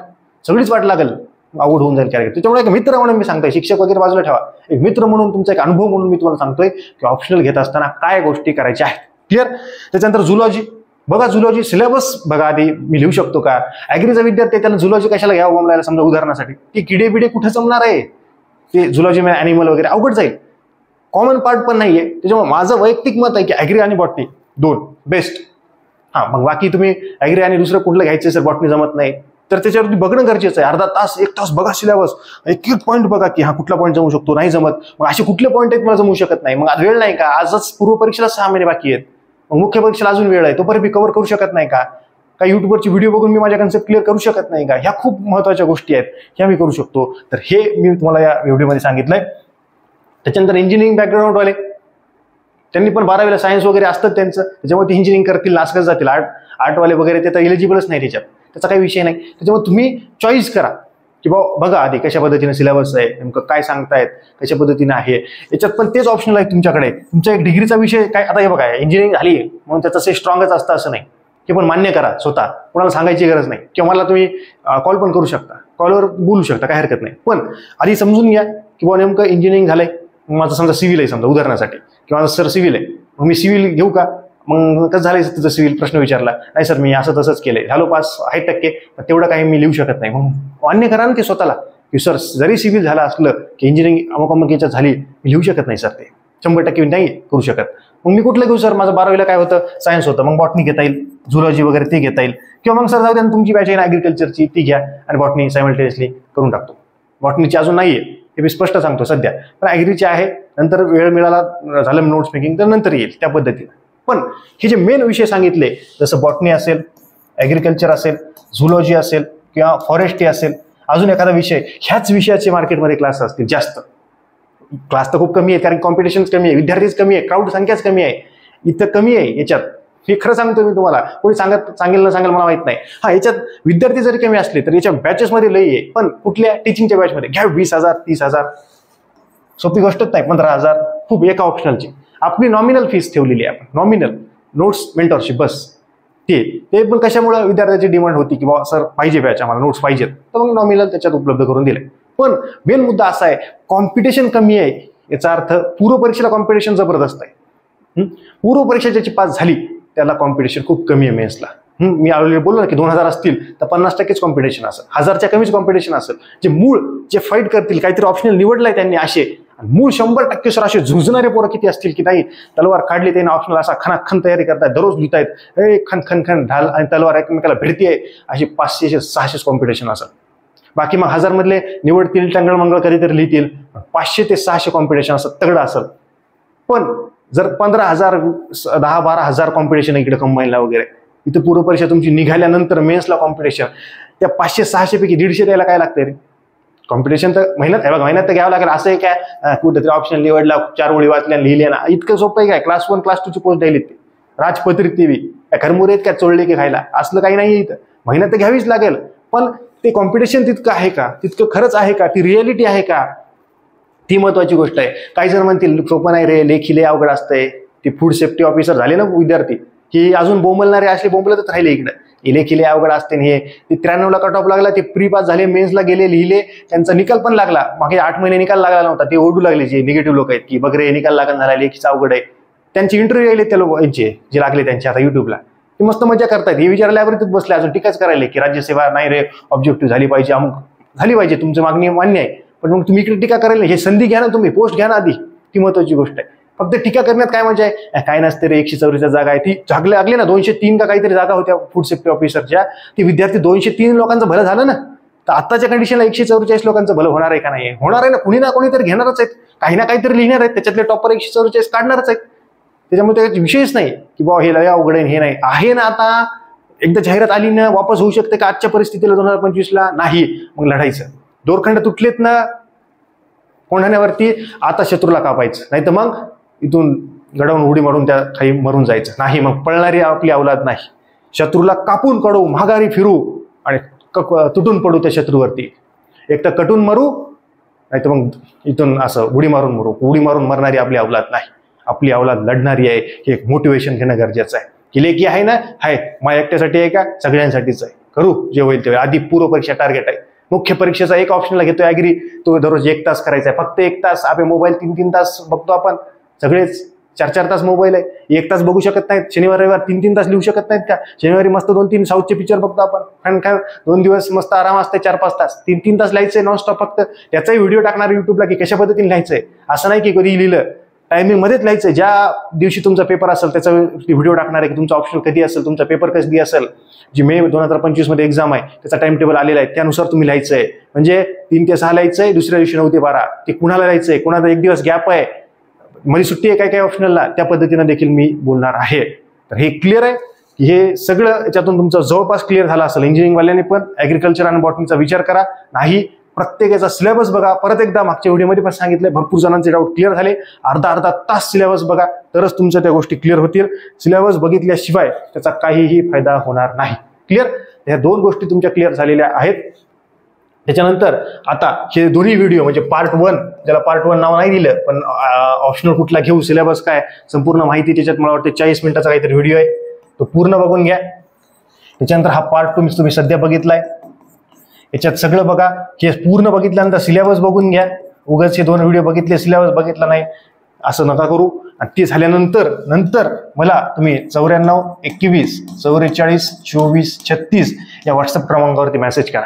सगळीच वाट लागल, अवघड होऊन जाईल कॅरेक्टर. त्याच्यामुळे एक मित्र म्हणून मी सांगतोय, शिक्षक वगैरे बाजूला ठेवा, एक मित्र म्हणून तुमचा एक अनुभव म्हणून मी तुम्हाला सांगतोय की ऑप्शनल घेत असताना काय गोष्टी करायच्या आहेत. क्लिअर. त्याच्यानंतर झुलॉजी बघा, झुलॉजी सिलेबस बघा आधी, मी लिहू शकतो का. ॲग्रीचा विद्यार्थी त्याला झुलॉजी कशाला घ्यावं बोंबलायला, समजा उदाहरणासाठी, ती किडे बिडे कुठे जमणार आहे, ते झुलॉजी मध्ये ॲनिमल वगैरे अवघड जाईल, कॉमन पार्ट पण नाहीये. त्याच्यामुळे माझं वैयक्तिक मत आहे की ॲग्री आणि बॉटनी 2 बेस्ट. मग बाकी तुम्ही ॲग्री आणि दुसरं कुठलं घ्यायचं सर, बॉटनी जमत नाही तर त्याच्यावरती बघणं गरजेचं आहे. अर्धा तास 1 तास बघा सिलेबस, एक पॉईंट बघा की कुठला पॉईंट जमू शकतो, नाही जमत, मग असे कुठले पॉईंट आहेत मला जमू शकत नाही, मग आज वेळ नाही का, आजच पूर्व परीक्षेला 6 महिने बाकी आहेत, मग मुख्य परीक्षेला अजून वेळ आहे, तोपर्यंत मी कव्हर करू शकत नाही का, काही युट्यूबवरची व्हिडिओ बघून मी माझ्या कन्सेप्ट क्लिअर करू शकत नाही का. ह्या खूप महत्वाच्या गोष्टी आहेत, ह्या मी करू शकतो. तर हे मी तुम्हाला या व्हिडिओमध्ये सांगितलंय. त्याच्यानंतर इंजिनिअरिंग बॅकग्राऊंडवाले, त्यांनी पण 12वीला सायन्स वगैरे असतं त्यांचं, त्याच्यामुळे ते इंजिनिअरिंग करतील, नासकच जातील. आर्टवाले वगैरे ते तर इलिजिबलच नाही त्याच्यात, त्याचा काही विषय नाही. त्याच्यामुळे तुम्ही चॉईस करा की बघा आधी कशा पद्धतीने सिलेबस आहे, नेमकं काय सांगतायत, कशा पद्धतीने आहे. याच्यात पण तेच ऑप्शनल आहे तुमच्याकडे. तुमचा एक डिग्रीचा विषय काय, आता हे बघा इंजिनिअरिंग झाली म्हणून त्याचं से स्ट्रॉंगच असतं असं नाही, हे पण मान्य करा स्वतः, कोणाला सांगायची गरज नाही. किंवा मला तुम्ही कॉल पण करू शकता, कॉलवर बोलू शकता, काय हरकत नाही. पण आधी समजून घ्या की नेमकं इंजिनिअरिंग झालंय, माझं समजा सिव्हिल आहे समजा उदाहरणासाठी, किंवा माझं सर सिव्हिल आहे, मग मी सिव्हिल घेऊ का, मग कसं झालंय तिथं सिव्हिल प्रश्न विचारला, नाही सर मी असं तसंच केलंय, झालो पास 60%, तेवढं काही मी लिहू शकत नाही. मग मान्य करा ना ते स्वतःला की सर जरी सिव्हिल झालं असलं की इंजिनिअरिंग अमुक याच्यात झाली, मी लिहू शकत नाही सर, ते 100% नाही करू शकत. मग मी कुठलं घेऊ सर, माझं 12वीला काय होतं, सायन्स होतं, मग बॉटनी घेता येईल, झुलॉजी वगैरे ते घेता येईल, किंवा मग सर जाऊ द्या तुमची बॅच आहे ना ॲग्रिकल्चरची, ती घ्या आणि बॉटनी सायमल्टेनियसली करून टाकतो. बॉटनीची अजून नाहीये, हे मी स्पष्ट सांगतो सध्या. पण ॲग्रीचे आहे, नंतर वेळ मिळाला झालं नोट्स मेकिंग तर नंतर येईल त्या पद्धतीने. पण हे जे मेन विषय सांगितले, जसं बॉटनी असेल, ॲग्रिकल्चर असेल, झुलॉजी असेल किंवा फॉरेस्ट्री असेल, अजून एखादा विषय, ह्याच विषयाचे मार्केटमध्ये क्लास असतील. जास्त क्लास तर खूप कमी आहे, कारण कॉम्पिटिशन कमी आहे, विद्यार्थीच कमी आहे, क्राऊड संख्याच कमी आहे, इथं कमी आहे याच्यात. हे खरं सांगतो मी तुम्हाला, कोणी सांगेल ना सांगेल मला माहित नाही. हा, याच्यात विद्यार्थी जरी कमी असले तर याच्या बॅचेसमध्ये लई आहे. पण कुठल्या टीचिंगच्या बॅचमध्ये घ्या 20,000 30,000, सोपी गोष्टच नाही. 15,000 खूप एका ऑप्शनलची. आपली नॉमिनल फीस ठेवलेली आहे आपण, नॉमिनल नोट्स मेंटरशिप बस. ते पण कशामुळे विद्यार्थ्याची डिमांड होती की बाबा सर पाहिजे बॅच, आम्हाला नोट्स पाहिजेत, तर मग नॉमिनल त्याच्यात उपलब्ध करून दिले. पण मेन मुद्दा असा आहे, कॉम्पिटिशन कमी आहे. याचा अर्थ पूर्व परीक्षेला कॉम्पिटिशन जबरदस्त आहे. पूर्व परीक्षा ज्याची पास झाली त्याला कॉम्पिटिशन खूप कमी आहे मेन्सला. मी ऑलरेडी बोललो ना की 2,000 असतील तर 50%च कॉम्पिटिशन असेल, 1,000च्या कमीच कॉम्पिटिशन असेल. जे मूळ जे फाईट करतील, काहीतरी ऑप्शनल निवडलाय त्यांनी असे, मूळ 100% सर असे झुंजणारे पोरं किती असतील की नाही, तलवार काढली त्यांनी ऑप्शनल असा खनाखन तयारी करतायत, दररोज लिहितायत, खन खन खन ढाल आणि तलवार एकमेकाला भिडतीये, अशी 500-600 कॉम्पिटिशन असेल. बाकी मग 1000 मधले निवडतील, टंगळ मंगळ कधीतरी लिहितील. 500 ते 600 कॉम्पिटिशन असं तगडं असेल. पण जर 15,000 10-12,000 कॉम्पिटिशन इकडे कंबाईनला वगैरे, इथं पूर्व परीक्षा तुमची निघाल्यानंतर मेन्सला कॉम्पिटिशन, त्या 500-600 पैकी 150 द्यायला काय लागतंय रे? कॉम्पिटिशन तर महिन्यात आहे बघा, महिन्यात तर घ्यावं लागेल. असं आहे काय कुठेतरी ऑप्शन निवडला, 4 ओळी वाचल्या लिहिले ना, इतकं सोपं आहे काय? क्लास 1 क्लास 2 ची पोस्ट द्यायली ते राजपत्रित टीव्ही खरमुरे आहेत काय चोळले की खायला, असलं काही नाही इथं. महिन्यात तर घ्यावीच लागेल. पण ते कॉम्पिटिशन तितकं आहे का, तितकं खरंच आहे का, ती रियालिटी आहे का, ती महत्वाची गोष्ट आहे. काही जण म्हणतील सोपं नाही रे, लेखी लय अवघड असतंय. ते फूड सेफ्टी ऑफिसर झाले ना विद्यार्थी, की अजून बोंबलणारे असले बोंबलतच राहिले इकडे, लेखी लय अवघड असते. हे 93ला कट ऑफ लागला, ते प्री पास झाले, मेन्सला गेले, लिहिले, त्यांचा निकाल पण लागला. मागे 8 महिने निकाल लागला नव्हता. ते ओरडू लागले जे निगेटिव्ह लोक आहेत की बघ रे निकाल लागण झाला, लेखीचा अवघड आहे. त्यांची इंटरव्ह्यू आले त्या लोकांचे जे लागले त्यांचे आता युट्यूबला, ते मस्त मजा करतात. हे विचारायला बसले, अजून टीकाच करायला की राज्यसेवा नाही रे, ऑब्जेक्टिव्ह झाली पाहिजे, अमुक झाली पाहिजे, तुमची मागणी मान्य आहे. पण मग तुम्ही इकडे टीका करायला, हे संधी घ्या ना तुम्ही, पोस्ट घ्या ना आधी, ती महत्वाची गोष्ट आहे. फक्त टीका करण्यात काय मजा आहे? काय नसते रे, 144 जागा आहे. ती लागले ना 203 का काहीतरी जागा होत्या फूड सेफ्टी ऑफिसरच्या, ती विद्यार्थी 203 लोकांचं भलं झालं ना. तर आताच्या कंडिशनला 144 लोकांचं भलं होणार आहे का नाही? होणार आहे ना. कुणी ना कोणीतरी घेणारच आहेत, काही ना काहीतरी लिहिणार आहेत, त्याच्यातले टॉपर 144 काढणारच आहेत. त्याच्यामुळे त्याचा विषयच नाही की बाबा हे लय अवघड आहे, हे नाही आहे ना. आता एकदा जाहिरात आली ना, वापस होऊ शकते का आजच्या परिस्थितीला 2025ला? नाही. मग लढायचं. दोरखंड तुटलेत ना कोंढाण्यावरती, आता शत्रूला कापायचं, नाही तर मग इथून गडवून उडी मारून त्या खाली मरून जायचं. नाही, मग पळणारी आपली अवलाद नाही. शत्रूला कापून काढू, माघारी फिरू आणि तुटून पडू त्या शत्रूवरती. एक तर कटून मरू, नाही तर मग इथून असं उडी मारून मरू. उडी मारून मरणारी आपली अवलाद नाही, आपली अवलाद लढणारी आहे. हे एक मोटिवेशन घेणं गरजेचं आहे. की लेखी आहे ना, आहे माझ्या एकट्यासाठी आहे का, सगळ्यांसाठीच आहे. करू जे होईल ते. आधी पूर्व परीक्षा टार्गेट आहे. मुख्य परीक्षेचा एक ऑप्शनला घेतोय ॲग्री, तो दररोज 1 तास करायचा आहे, फक्त 1 तास. आपले मोबाईल 3-3 तास बघतो आपण सगळेच, 4-4 तास मोबाईल आहे. 1 तास बघू शकत नाहीत. शनिवार रविवार 3-3 तास लिहू शकत नाहीत का? शनिवारी मस्त 2-3 साऊथचे पिक्चर बघतो आपण, काय 2 दिवस मस्त आराम असते, 4-5 तास. 3-3 तास लिहायचंय नॉनस्टॉप. फक्त त्याचाही व्हिडिओ टाकणार युट्यूबला की कशा पद्धतीने लिहायचंय. असं नाही की कधी लिहिलं, टायमिंग मध्येच लिहायचंय. ज्या दिवशी तुमचा पेपर असेल त्याचा व्हिडिओ टाकणार आहे की तुमचा ऑप्शन कधी असेल, तुमचा पेपर कधी असेल, जी मे 2025 मध्ये एक्झाम आहे त्याचा टाइम टेबल आलेला आहे, त्यानुसार तुम्ही लिहायचंय. म्हणजे 3 ते 6 लिहायचंय, दुसऱ्या दिवशी 9 ते 12. ते कुणाला लिहायचंय, कुणाचा 1 दिवस गॅप आहे, मध्ये सुट्टी आहे काय काय ऑप्शनलला, त्या पद्धतीनं देखील मी बोलणार आहे. तर हे क्लिअर आहे की हे सगळं याच्यातून तुमचं जवळपास क्लिअर झालं असेल. इंजिनिअरिंगवाल्यांनी पण ॲग्रिकल्चर आणि बॉटनीचा विचार करा. नाही, प्रत्येकाचा सिलेबस बघा. परत एकदा मागच्या व्हिडिओमध्ये पण सांगितलंय, भरपूर जणांचे डाऊट क्लिअर झाले. अर्धा तास सिलेबस बघा, तरच तुमच्या त्या गोष्टी क्लिअर होतील. सिलेबस बघितल्याशिवाय त्याचा काहीही फायदा होणार नाही. क्लिअर? ह्या 2 गोष्टी तुमच्या क्लिअर झालेल्या आहेत. त्याच्यानंतर आता हे दोन्ही व्हिडिओ म्हणजे पार्ट 1, ज्याला पार्ट 1 नाव नाही दिलं, पण ऑप्शनल कुठला घेऊ, सिलेबस काय, संपूर्ण माहिती त्याच्यात मला वाटतं 40 मिनिटाचा काहीतरी व्हिडिओ आहे, तो पूर्ण बघून घ्या. त्याच्यानंतर हा पार्ट 2 तुम्ही सध्या बघितलाय, याच्यात सगळं बघा. हे पूर्ण बघितल्यानंतर सिलेबस बघून घ्या. उगाच हे 2 व्हिडिओ बघितले, सिलेबस बघितला नाही असं नका करू. आणि ते झाल्यानंतर मला तुम्ही 94 21 44 24 36 या व्हॉट्सअप क्रमांकावरती मेसेज करा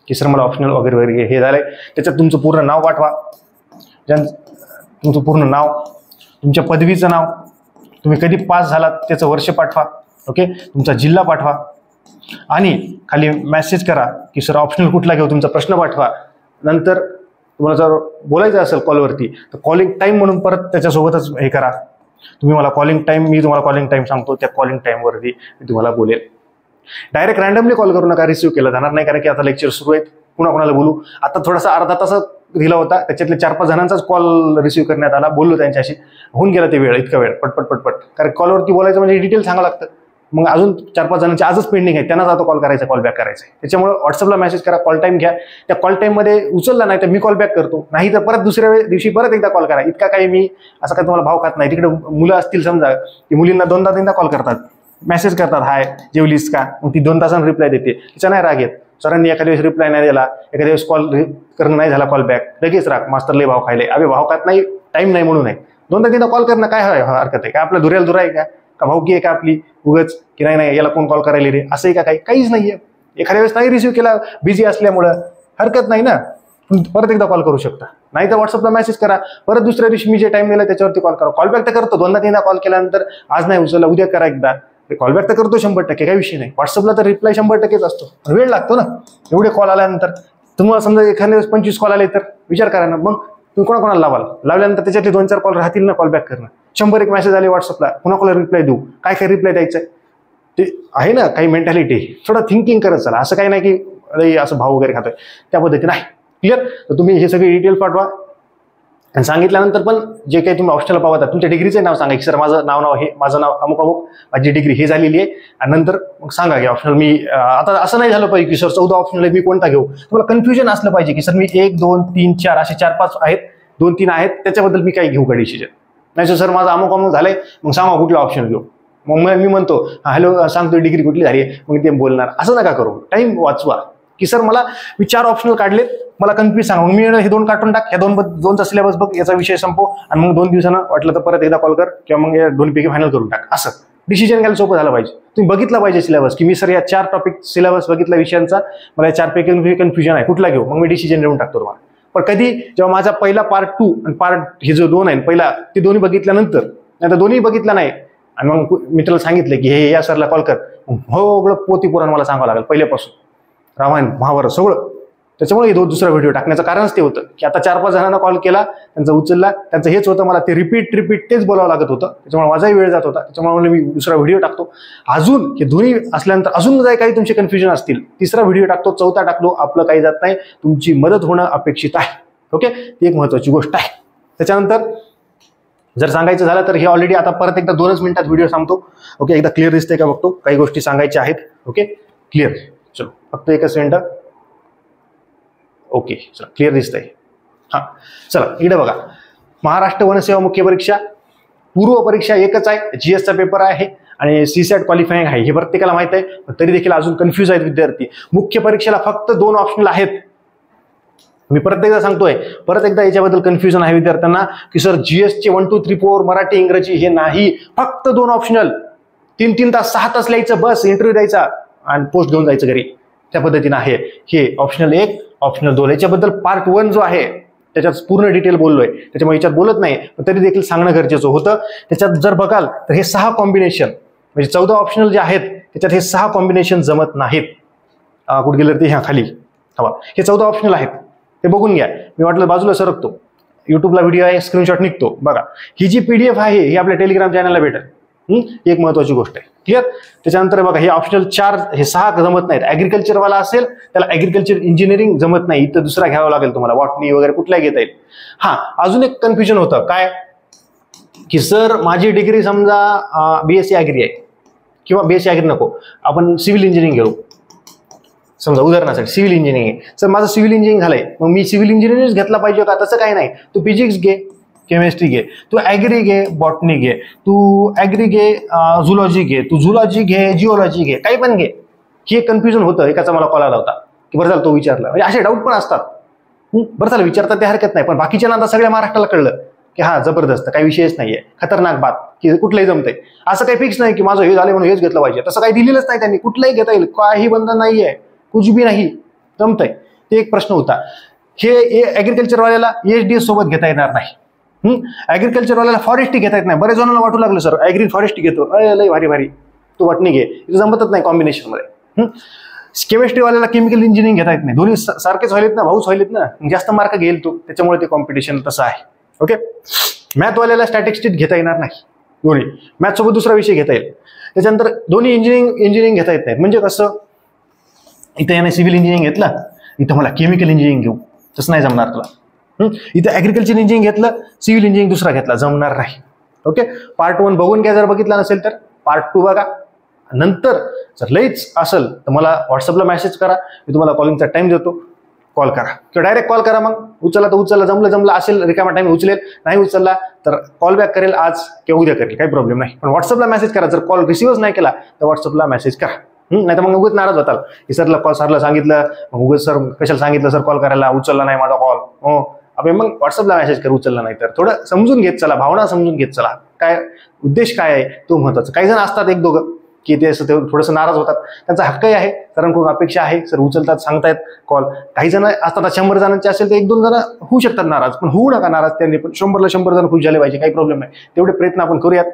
की सर मला ऑप्शनल वगैरे वगैरे हे झालंय. त्याच्यात तुमचं पूर्ण नाव पाठवा, तुमचं पूर्ण नाव, तुमच्या पदवीचं नाव, तुम्ही कधी पास झालात त्याचं वर्ष पाठवा. ओके, तुमचा जिल्हा पाठवा आणि खाली मेसेज करा की सर ऑप्शनल कुठला घेऊ, तुमचा प्रश्न पाठवा. नंतर तुम्हाला जर बोलायचं असेल कॉलवरती तर कॉलिंग टाईम म्हणून परत त्याच्यासोबतच हे करा. तुम्ही मला कॉलिंग टाईम, मी तुम्हाला कॉलिंग टाईम सांगतो, त्या कॉलिंग टाईमवरती मी तुम्हाला बोलेल. डायरेक्ट रॅन्डमली कॉल करू नका, रिसिव्ह केला जाणार नाही, कारण की आता लेक्चर सुरू आहेत, पुन्हा कोणाला बोलू. आता थोडासा अर्धा तास दिला होता, त्याच्यातले 4-5 जणांचाच कॉल रिसिव्ह करण्यात आला, बोललो त्यांच्याशी, होऊन गेला ते वेळ, इतका वेळ पटपट पटपट. कारण कॉलवरती बोलायचं म्हणजे डिटेल सांगावं लागतं. मग अजून 4-5 जणांचे आजच पेंडिंग आहे, त्यांनाच आता कॉल करायचा, कॉल बॅक करायचा आहे. त्याच्यामुळे व्हॉट्सअपला मेसेज करा, कॉल टाईम घ्या. त्या कॉल टाईममध्ये उचलला नाही तर मी कॉल बॅक करतो, नाही तर परत दुसऱ्या दिवशी परत एकदा कॉल करा. इतका काही मी असं काही तुम्हाला भाव खात नाही. तिकडे मुलं असतील समजा की मुलींना 2दा-3दा कॉल करतात, मेसेज करतात, हाय जेवलीस का, मग ती 2 तासांनी रिप्लाय देते, तिचा नाही राग येत. सरांनी एखाद्या दिवस रिप्लाय नाही दिला, एखाद्या दिवस कॉल करणं नाही झाला, कॉल बॅक, लगेच राग, मास्तर लय भाव खायले. अबे भाव खात नाही, टाईम नाही म्हणून आहे. 2दा-3दा कॉल करणं काय हरकत आहे? काय आपल्या धुऱ्याला धुरा आहे का भाऊकी आहे का आपली उगच की नाही याला कोण कॉल करायला रे, असं आहे का? काही काहीच नाहीये. एखाद्या वेळेस नाही रिसिव्ह केला बिझी असल्यामुळं, हरकत नाही ना, परत एकदा कॉल करू शकता. नाही तर व्हॉट्सअपला मेसेज करा, परत दुसऱ्या दिवशी मी जे टाइम दिला त्याच्यावरती कॉल करा. कॉल बॅक तर करतो, 2दा-3दा कॉल केल्यानंतर आज नाही उचलला उद्या करा एकदा, कॉल बॅक तर करतो 100%, काही विषय नाही. व्हॉट्सअपला तर रिप्लाय 100%च असतो, वेळ लागतो ना. एवढे कॉल आल्यानंतर तुम्हाला समजा एखाद्या वेळेस 25 कॉल आले तर विचार करा ना, मग तुम्ही कोणाकोणाला लावाल, लावल्यानंतर त्याच्यातले 2-4 कॉल राहतील ना कॉल बॅक करणं. 100 मेसेज आले व्हॉट्सअपला, कोणाकोणाला रिप्लाय देऊ, काय काय रिप्लाय द्यायचं ते आहे ना, काही मेंटॅलिटी, थोडं थिंकिंग करत चला. असं काही नाही की अरे असं भाव वगैरे खातोय, त्या पद्धतीने नाही. क्लिअर? तर तुम्ही हे सगळे डिटेल पाठवा आणि सांगितल्यानंतर पण जे काही तुम्ही ऑप्शनला पाहता तुमच्या डिग्रीचं नाव सांगा की सर माझं नाव हे, माझं नाव अमुक अमुक, माझी डिग्री हे झालेली आहे. आणि नंतर मग सांगा की ऑप्शनल मी आता असं नाही झालं पाहिजे की सर 14 ऑप्शनल आहे, मी कोणता घेऊ. तुम्हाला कन्फ्युजन असलं पाहिजे की सर मी 1, 2, 3, 4 असे 4-5 आहेत, 2-3 आहेत, त्याच्याबद्दल मी काय घेऊ का डिसिजन. नाही सर माझं अमुक अमुक झालंय, मग सांगा कुठला ऑप्शन घेऊ. मग मी म्हणतो हॅलो सांगतो डिग्री कुठली झाली आहे, मग ते बोलणार. असं नका करू, टाइम वाचवा की सर मी 4 ऑप्शनल काढलेत, मला कन्फ्युज सांगा, मग मी हे 2 काढून टाक, ह्या 2चा सिलेबस बघ, याचा विषय संपव, आणि मग 2 दिवसानं वाटलं तर परत एकदा कॉल कर, किंवा मग या 2 पैकी फायनल करून टाक. असं डिसिजन घ्यायला सोपं झालं पाहिजे. तुम्ही बघितलं पाहिजे सिलेबस की मी सर या 4 टॉपिक सिलेबस बघितला विषयांचा, मला या 4 पैकी कन्फ्युजन आहे, कुठला घेऊ, मग मी डिसिजन देऊन टाकतो तुम्हाला. पण कधी जेव्हा माझा पहिला पार्ट 2 आणि पार्ट हे जो 2 आहे पहिला, ते दोन्ही बघितल्यानंतर, नाही तर दोन्ही बघितलं नाही आणि मग मी त्याला सांगितलं की हे या सरला कॉल कर, सगळं पोथी पुराण मला सांगावं लागेल पहिल्यापासून, रामायण महाभारत सगळं. त्याच्यामुळे दुसरा व्हिडिओ टाकण्याचं कारणच ते होतं की आता 4-5 जणांना कॉल केला, त्यांचा उचलला, त्यांचं हेच होतं, मला ते रिपीट तेच बोलावं लागत होतं, त्याच्यामुळे माझाही वेळ जात होता. त्याच्यामुळे मी दुसरा व्हिडिओ टाकतो. अजून हे दोन्ही असल्यानंतर अजून काही तुमचे कन्फ्युजन असतील, 3रा व्हिडिओ टाकतो, 4था टाकतो, आपलं काही जात नाही, तुमची मदत होणं अपेक्षित आहे. ओके, ती एक महत्वाची गोष्ट आहे. त्याच्यानंतर जर सांगायचं झालं तर हे ऑलरेडी आता परत एकदा 2च मिनिटात व्हिडिओ सांगतो. ओके, एकदा क्लिअर दिसतंय का बघतो, काही गोष्टी सांगायच्या आहेत. ओके, क्लिअर, चलो फक्त एकच मिनिट. ओके, चला क्लिअर दिसतंय. हां, चला इकडे बघा, महाराष्ट्र वनसेवा मुख्य परीक्षा, पूर्व परीक्षा एकच आहे, GSचा पेपर आहे आणि CSAT क्वालिफाईंग आहे, हे प्रत्येकाला माहित आहे. पण तरी देखील अजून कन्फ्यूज आहेत विद्यार्थी. मुख्य परीक्षेला फक्त 2 ऑप्शनल आहेत. मी परत एकदा सांगतोय, परत एकदा याच्याबद्दल कन्फ्युजन आहे विद्यार्थ्यांना की सर GSचे 1, 2, 3, 4 मराठी इंग्रजी हे नाही, फक्त 2 ऑप्शनल, 3-3 तास 6 तास लिहायचं, बस इंटरव्ह्यू द्यायचा आणि पोस्ट घेऊन जायचं घरी, त्या पद्धतीने आहे. हे ऑप्शनल 1, ऑप्शनल 2. याच्याबद्दल पार्ट 1 जो आहे त्याच्यात पूर्ण डिटेल बोललोय, त्याच्यामुळे याच्यात बोलत नाही, पण तरी देखील सांगणं गरजेचं होतं. त्याच्यात जर बघाल तर हे 6 कॉम्बिनेशन, म्हणजे 14 ऑप्शनल जे आहेत त्याच्यात हे 6 कॉम्बिनेशन जमत नाहीत. कुठे गेलं ते ह्या खाली हवा, हे 14 ऑप्शनल आहेत, ते बघून घ्या. मी वाटलं बाजूला सरकतो, युट्यूबला व्हिडिओ आहे, स्क्रीनशॉट निघतो बघा. ही जी PDF आहे ही आपल्या टेलिग्राम चॅनलला भेटेल. एक महत्वाची गोष्ट आहे. क्लिअर? त्याच्यानंतर बघा हे ऑप्शनल 4, हे 6 जमत नाहीत. ऍग्रिकल्चर वाला असेल त्याला ऍग्रिकल्चर इंजिनिअरिंग जमत नाही, इथं दुसरा घ्यावा लागेल तुम्हाला, बॉटनी वगैरे कुठलाही घेता येईल. हा, अजून एक कन्फ्युजन होतं काय की सर माझी डिग्री समजा BSc ऍग्री आहे, किंवा BSc ऍग्री नको, आपण सिव्हिल इंजिनिअरिंग घेऊ समजा, उदाहरणासाठी सिव्हिल इंजिनिअरिंग. सर माझं सिव्हिल इंजिनिअरिंग झालंय, मग मी सिव्हिल इंजिनिअरिंग घेतला पाहिजे का? तसं काही नाही. तू फिजिक्स घे, केमिस्ट्री घे, तू ऍग्री घे, बॉटनी घे, तू ऍग्री घे, झुलॉजी घे, तू झुलॉजी घे, जिओलॉजी घे, काही पण घे. हे कन्फ्युजन होतं. एकाचा मला कॉल आला होता की बरं झालं तो विचारला, म्हणजे असे डाऊट पण असतात. बरं झालं विचारतात, ते हरकत नाही, पण बाकीच्या आता सगळ्या महाराष्ट्राला कळलं की हा जबरदस्त, काही विषयच नाहीये, खतरनाक बात की कुठलंही जमतंय. असं काही फिक्स नाही की माझं हे झालं म्हणून हेच घेतलं पाहिजे, तसं काही दिलेलंच नाही त्यांनी. कुठलंही घेता येईल, काही बंधन नाहीये, कुछ भी नाही, जमतंय. ते एक प्रश्न होता. हे ऍग्रिकल्चर वाल्याला EHDS सोबत घेता येणार नाही. ऍग्रिकल्चर वाल्याला फॉरेस्ट्री घेता येत नाही. बरेच जणांना वाटू लागलं सर ऍग्री फॉरेस्ट्री घेतो, लय भारी भारी, तू वाटणी घे, जमतच नाही कॉम्बिनेशन मध्ये. केमिस्ट्रीवाल्याला केमिकल इंजिनिअरिंग घेता येत नाही, दोन्ही सारखेच व्हायलेत ना, भाऊच व्हायलेत ना, जास्त मार्क घेईल तो, त्याच्यामुळे ते कॉम्पिटिशन तसं आहे. ओके. मॅथवाल्याला स्टॅटिस्टिक्स घेता येणार नाही, दोन्ही मॅथ सोबत दुसरा विषय घेता येईल. त्याच्यानंतर दोन्ही इंजिनिअरिंग घेता येत नाहीत. म्हणजे कसं, इथं याने सिव्हिल इंजिनिअरिंग घेतलं, इथं मला केमिकल इंजिनिअरिंग घेऊ, तसं नाही जमणार तुला. इथं ॲग्रिकल्चर इंजिनिअरिंग घेतलं, सिव्हिल इंजिनिअरिंग दुसरा घेतला, जमणार नाही. ओके. पार्ट 1 बघून घ्या, जर बघितला नसेल तर पार्ट 2 बघा. नंतर जर लईच असेल तर मला व्हॉट्सअपला मेसेज करा, मी तुम्हाला कॉलिंगचा टाइम देतो, कॉल करा किंवा डायरेक्ट कॉल करा. मग उचलला तर उचलला, जमलं असेल रिकामा टाइम उचलेल, नाही उचलला तर कॉल बॅक करेल आज किंवा उद्या करेल, काही प्रॉब्लेम नाही. पण व्हॉट्सअपला मेसेज करा. जर कॉल रिसिव्हच नाही केला तर व्हॉट्सअपला मेसेज करा. नाही तर मग उगाच नाराज होताल की सरला सांगितलं, मग उगाच सर कशाला सांगितलं सर कॉल करायला, उचलला नाही माझा कॉल. हो आपण मग व्हॉट्सअपला मेसेज कर, उचलला नाही तर. थोडं समजून घेत चला, भावना समजून घेत चला, काय उद्देश काय आहे तो महत्वाचा. काही जण असतात एक दोघं की ते थोडंसं नाराज होतात, त्यांचा हक्कही आहे, सरांकडून अपेक्षा आहे, सर उचलतात, सांगतायत कॉल. काही जण असतात 100 जणांचे असेल तर 1-2 जण होऊ शकतात नाराज, पण होऊ नका नाराज त्यांनी, पण 100ला 100 जण खुश झाले पाहिजे, काही प्रॉब्लेम नाही. तेवढे प्रयत्न आपण करूयात,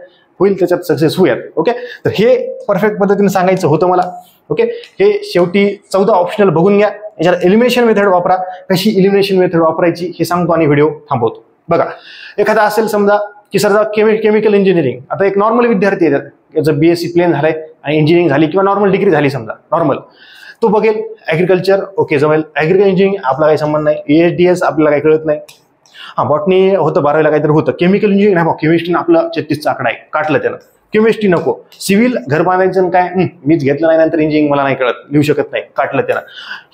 होईल त्याच्यात सक्सेस होऊयात. ओके. तर हे परफेक्ट पद्धतीने सांगायचं होतं मला. ओके. हे शेवटी 14 ऑप्शनल बघून घ्या, याच्यात एलिमिनेशन मेथड वापरा. कशी एलिमिनेशन मेथड वापरायची हे सांगतो आणि व्हिडिओ थांबवतो. बघा, एखादा असेल समजा की सर केमिकल इंजिनिअरिंग, आता एक नॉर्मल विद्यार्थी येतात, याचं BSc प्लेन झालंय आणि इंजिनिअरिंग झाली किंवा नॉर्मल डिग्री झाली समजा, नॉर्मल, तो बघेल ॲग्रिकल्चर, ओके जमेल. ॲग्रिकल्चर इंजिनिअरिंग आपला काही संबंध नाही, EHDS आपल्याला काही कळत नाही. बॉटनी होतं 12वीला काहीतरी होतं. केमिकल इंजिनिअरिंग नाही, केमिस्ट्री आपलं 36चा आकडा आहे, काटलं त्यानं. केमिस्ट्री नको, सिव्हिल घर बांधायचं काय, मीच घेतलं नाही, नंतर इंजिनिअरिंग मला नाही कळत, लिहू शकत नाही, काटलं त्यानं.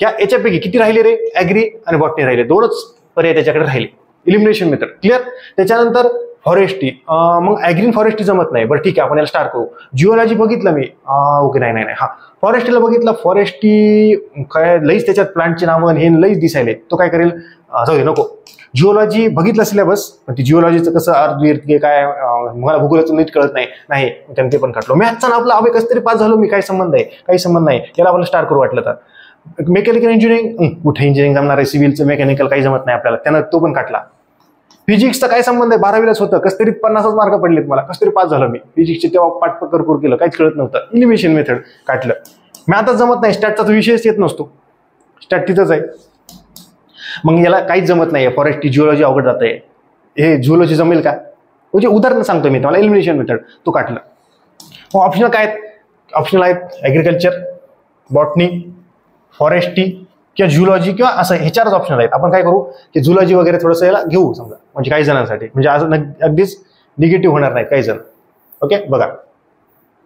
याच्यापैकी किती राहिले रे, ॲग्री आणि बॉटनी राहिले, 2च पर्याय त्याच्याकडे राहिले. Elimination method clear. त्याच्यानंतर फॉरेस्ट्री, मग ॲग्री फॉरेस्ट्री जमत नाही, बरं ठीक आहे आपण याला स्टार्ट करू. जिओलॉजी बघितलं मी, ओके नाही, फॉरेस्ट्रीला बघितलं, फॉरेस्ट्री काय लईच त्याच्यात प्लांटचे नावं हे लईच दिसायले, तो काय करेल, जाऊ दे नको. जिओलॉजी बघितलं सिलेबस, पण ती जिओलॉजीचं कसं अर्थ काय, मला भूगोलाचं नीट कळत नाही, ते पण काढलो. मॅथचा ना आपला कसं तरी पास झालो मी, काही संबंध आहे, काही संबंध नाही, याला आपल्याला स्टार्ट करू वाटलं तर. मेकॅनिकल इंजिनिअरिंग, कुठे इंजिनिअरिंग जमणार आहे, सिव्हिलचं मेकॅनिकल काही जमत नाही आपल्याला, त्यानं तो पण काढला. फिजिक्सचा काय संबंध आहे, 12वीलाच होतं, कसं तरी 50च मार्क पडलेत मला, कसं तरी पास झालो मी. फिजिक्सचे तेव्हा पाठपकर केलं, काहीच कळत नव्हतं, इलिमिनेशन मेथड काढलं. मॅथच जमत नाही, स्टॅटचा विषयच येत नसतो, स्टॅट तिथंच आहे. मग याला काहीच जमत नाही, फॉरेस्ट्री जिओलॉजी अवघड जात आहे, हे जिओलॉजी जमेल का, म्हणजे उदाहरण सांगतो मी तुम्हाला. एलिमिनेशन मेथड तो काढलं. मग ऑप्शनल काय आहेत, ऑप्शनल आहेत ॲग्रिकल्चर, बॉटनी, फॉरेस्ट्री किंवा झुलॉजी किंवा असं, हे 4च ऑप्शनल आहेत. आपण काय करू की झुलॉजी वगैरे थोडंसं याला घेऊ समजा, म्हणजे काही जणांसाठी, म्हणजे आज अगदीच निगेटिव्ह होणार नाही काही जण. ओके. बघा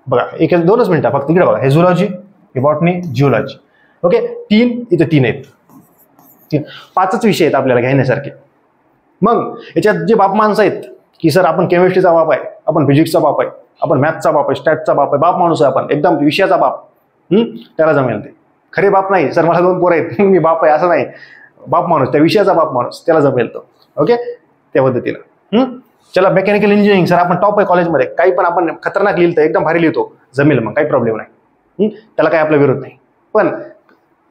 2च मिनिटं फक्त, इकडे बघा, हे झुलॉजी, हे बॉटनी, जिओलॉजी. ओके. 3 इथं 3 आहेत, 5च विषय आहेत आपल्याला घेण्यासारखे. मग याच्यात जे बाप माणसं आहेत की सर आपण केमिस्ट्रीचा बाप आहे, आपण फिजिक्सचा बाप आहे, आपण मॅथचा बाप आहे, स्टॅटचा बाप आहे, बाप माणूस आहे आपण, एकदम विषयाचा बाप, त्याला जमेल ते. खरे बाप नाही सर, मला 2 पोरं आहेत मी बाप आहे असं नाही, बाप माणूस, त्या विषयाचा बाप माणूस, त्याला जमेल तो. ओके. त्या पद्धतीनं. चला मेकॅनिकल इंजिनिअरिंग, सर आपण टॉप आहे कॉलेजमध्ये, काही पण आपण खतरनाक लिहिलं, एकदम भारी लिहितो, जमेल, मग काही प्रॉब्लेम नाही, त्याला काही आपला विरोध नाही. पण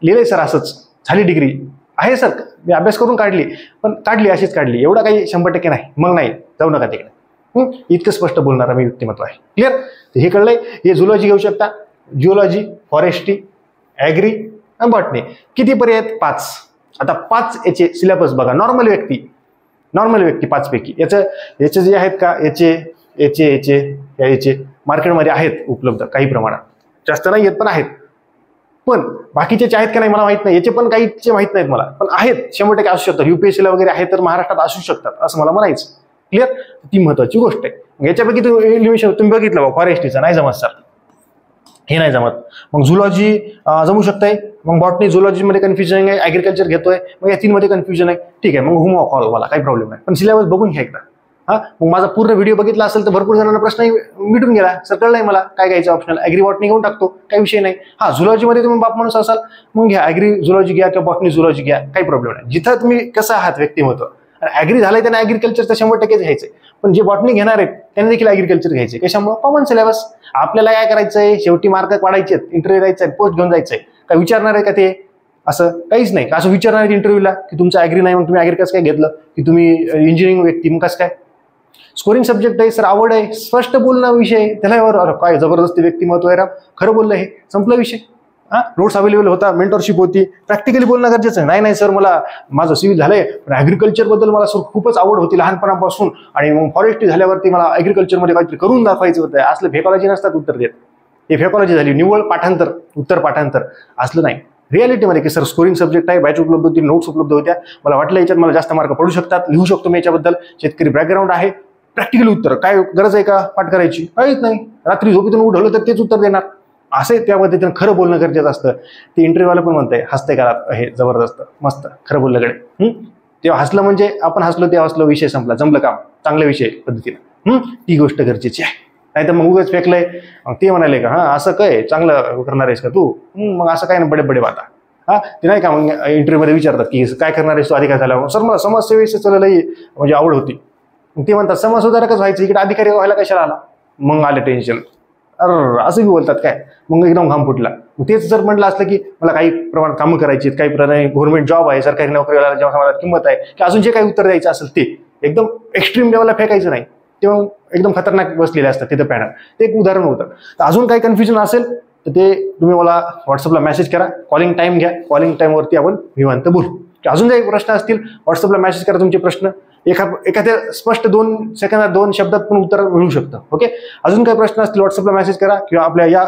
लिहिलंय सर असंच, झाली डिग्री आहे सर, मी अभ्यास करून काढली, पण काढली अशीच काढली, एवढा काही 100% नाही, मग नाही, जाऊ नका तिकडे. इतकं स्पष्ट बोलणारा मी व्यक्तिमत्व आहे. क्लिअर. हे कळलंय. हे झुलॉजी घेऊ शकता, जिओलॉजी, फॉरेस्ट्री, ॲग्री आणि बॉटनी. किती पर्याय आहेत, 5. आता 5 याचे सिलेबस बघा. नॉर्मल व्यक्ती 5 पैकी याचे जे आहेत का, याचे मार्केटमध्ये आहेत उपलब्ध काही प्रमाणात, जास्त नाही आहेत पण आहेत. पण बाकीचे आहेत का नाही मला माहित नाही, याचे पण काहीचे माहित नाहीत मला, पण आहेत 100% असू शकतात. UPSCला वगैरे आहेत तर महाराष्ट्रात असू शकतात असं मला म्हणायचं. क्लिअर. ती महत्वाची गोष्ट आहे. याच्यापैकी तुम्ही बघितलं बा, फॉरेस्ट्रीचं नाही जमत सर, हे नाही जमत, मग झुलॉजी जमू शकतंय, मग बॉटनी झुलॉजी मध्ये कन्फ्युजन आहे, ॲग्रिकल्चर घेतोय, मग या 3 मध्ये कन्फ्युजन आहे, ठीक आहे, मग हुमो कॉल, मला काही प्रॉब्लेम नाही, पण सिलेबस बघून घ्या एकदा. मग माझा पूर्ण व्हिडिओ बघितला असेल तर भरपूर जणांना प्रश्न मिटून गेला, सर कळलंय मला काय घ्यायचं ऑप्शनल, ॲग्री बॉटनी घेऊन टाकतो, काही विषय नाही. झुलॉजीमध्ये तुम्ही बाप माणूस असाल मग घ्या, ॲग्री झुलॉजी घ्या किंवा बॉटनी झुलॉजी घ्या, काही प्रॉब्लेम नाही. जिथं तुम्ही कसं आहात व्यक्तिमत्व, ॲग्री झालंय त्यांना ॲग्रिकल्चर तर 100% घ्यायचंय, पण जे बॉटनी घेणार आहेत त्यांनी देखील ॲग्रिकल्चर घ्यायचे. कशामुळे, कॉमन सिलेबस. आपल्याला काय करायचंय, शेवटी मार्क वाढायचे, इंटरव्ह्यू द्यायचा, पोस्ट घेऊन जायचंय, काय विचारणार आहे का ते, असं काहीच नाही. असं विचारणार आहे इंटरव्ह्यूला की तुमचं ॲग्री नाही, मग तुम्ही ॲग्री कसं काय घेतलं, की तुम्ही इंजिनिअरिंग व्यक्ती, मग कसं काय. स्कोरिंग सब्जेक्ट आहे सर, आवड आहे, स्पष्ट बोलणं विषय, त्याला काय जबरदस्ती व्यक्तिमत्व आहे, खरं बोललं, हे संपला विषय. नोट्स अवेलेबल होता, मेंटरशिप होती, प्रॅक्टिकली बोलणं गरजेचं आहे. नाही सर मला माझं सिव्हिल झालंय पण ऍग्रिकल्चर बद्दल मला सर खूपच आवड होती लहानपणापासून आणि मग फॉरेस्ट्री झाल्यावरती मला ऍग्रिकल्चरमध्ये काहीतरी करून दाखवायचं होतं. असलं फेकॉलॉजी नसतात उत्तर देत. हे फेकॉलॉजी झाली, निव्वळ पाठांतर, उत्तर पाठांतर असलं नाही. रियालिटीमध्ये की सर स्कोरिंग सब्जेक्ट आहे, बॅच उपलब्ध होती, नोट्स उपलब्ध होत्या, मला वाटलं याच्यात मला जास्त मार्क पडू शकतात, लिहू शकतो मी याच्याबद्दल, शेतकरी बॅकग्राऊंड आहे, प्रॅक्टिकली उत्तर, काय गरज आहे का पाठ करायची, काहीच नाही. रात्री झोपेतून उठवलं तर तेच उत्तर देणार. असे त्या पद्धतीनं खरं बोलणं गरजेचं असतं. ते इंटरव्ह्यूला पण म्हणतंय, हसते का हे जबरदस्त मस्त खरं बोलल्याकडे. तेव्हा हसलं म्हणजे आपण हसलो तेव्हा हसलो, विषय संपला, जमलं काम, चांगल्या विषय पद्धतीनं. ती गोष्ट गरजेची आहे. नाही तर मग उगाच फेकलंय, ते म्हणाले का असं काय चांगलं करणार आहेस का तू, मग असं काय ना बडे बडे बाता. ते नाही का मग इंटरव्ह्यू मध्ये विचारतात की काय करणार आहेस तू अधिकारी झाल्यावर. सर मला समाजसेवेचं लई म्हणजे आवड होती. ते म्हणतात समाजसुधारकच व्हायचं, इकडे अधिकारी व्हायला कशाला आला. मग आले टेन्शन. असं बी बोलतात काय, मग एकदम घाम फुटला. तेच जर म्हटलं असलं की मला काही प्रमाणात कामं करायची, काही प्रमाणे गव्हर्नमेंट जॉब आहे, सरकारी नोकरीला जेव्हा समाजात किंमत आहे, की अजून जे काही उत्तर द्यायचं असेल ते एकदम एक्स्ट्रीम लेवलला फेकायचं नाही. तेव्हा एकदम खतरनाक बसलेले असतात तिथं पॅनल. ते एक उदाहरण होतं. तर अजून काही कन्फ्युजन असेल तर ते तुम्ही मला व्हॉट्सअपला मेसेज करा, कॉलिंग टाईम घ्या, कॉलिंग टाईमवरती आपण निवांत बोलू. अजून काही प्रश्न असतील व्हॉट्सअपला मेसेज करा तुमचे प्रश्न. एखाद्या स्पष्ट 2 सेकंदात 2 शब्दात पण उत्तर मिळू शकतं. ओके, अजून काही प्रश्न असतील व्हॉट्सअपला मेसेज करा किंवा आपल्या या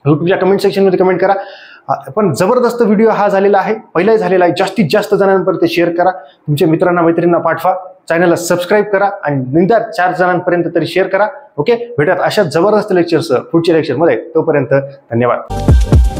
युट्यूबच्या कमेंट सेक्शनमध्ये कमेंट करा. पण जबरदस्त व्हिडिओ हा झालेला आहे, पहिलाही झालेला आहे. जास्तीत जास्त जणांपर्यंत शेअर करा, तुमच्या मित्रांना मैत्रिणींना पाठवा, चॅनलला सबस्क्राईब करा आणि निदान 4 जणांपर्यंत तरी शेअर करा. ओके, भेटत अशा जबरदस्त लेक्चर्स पुढच्या लेक्चरमध्ये. तोपर्यंत धन्यवाद.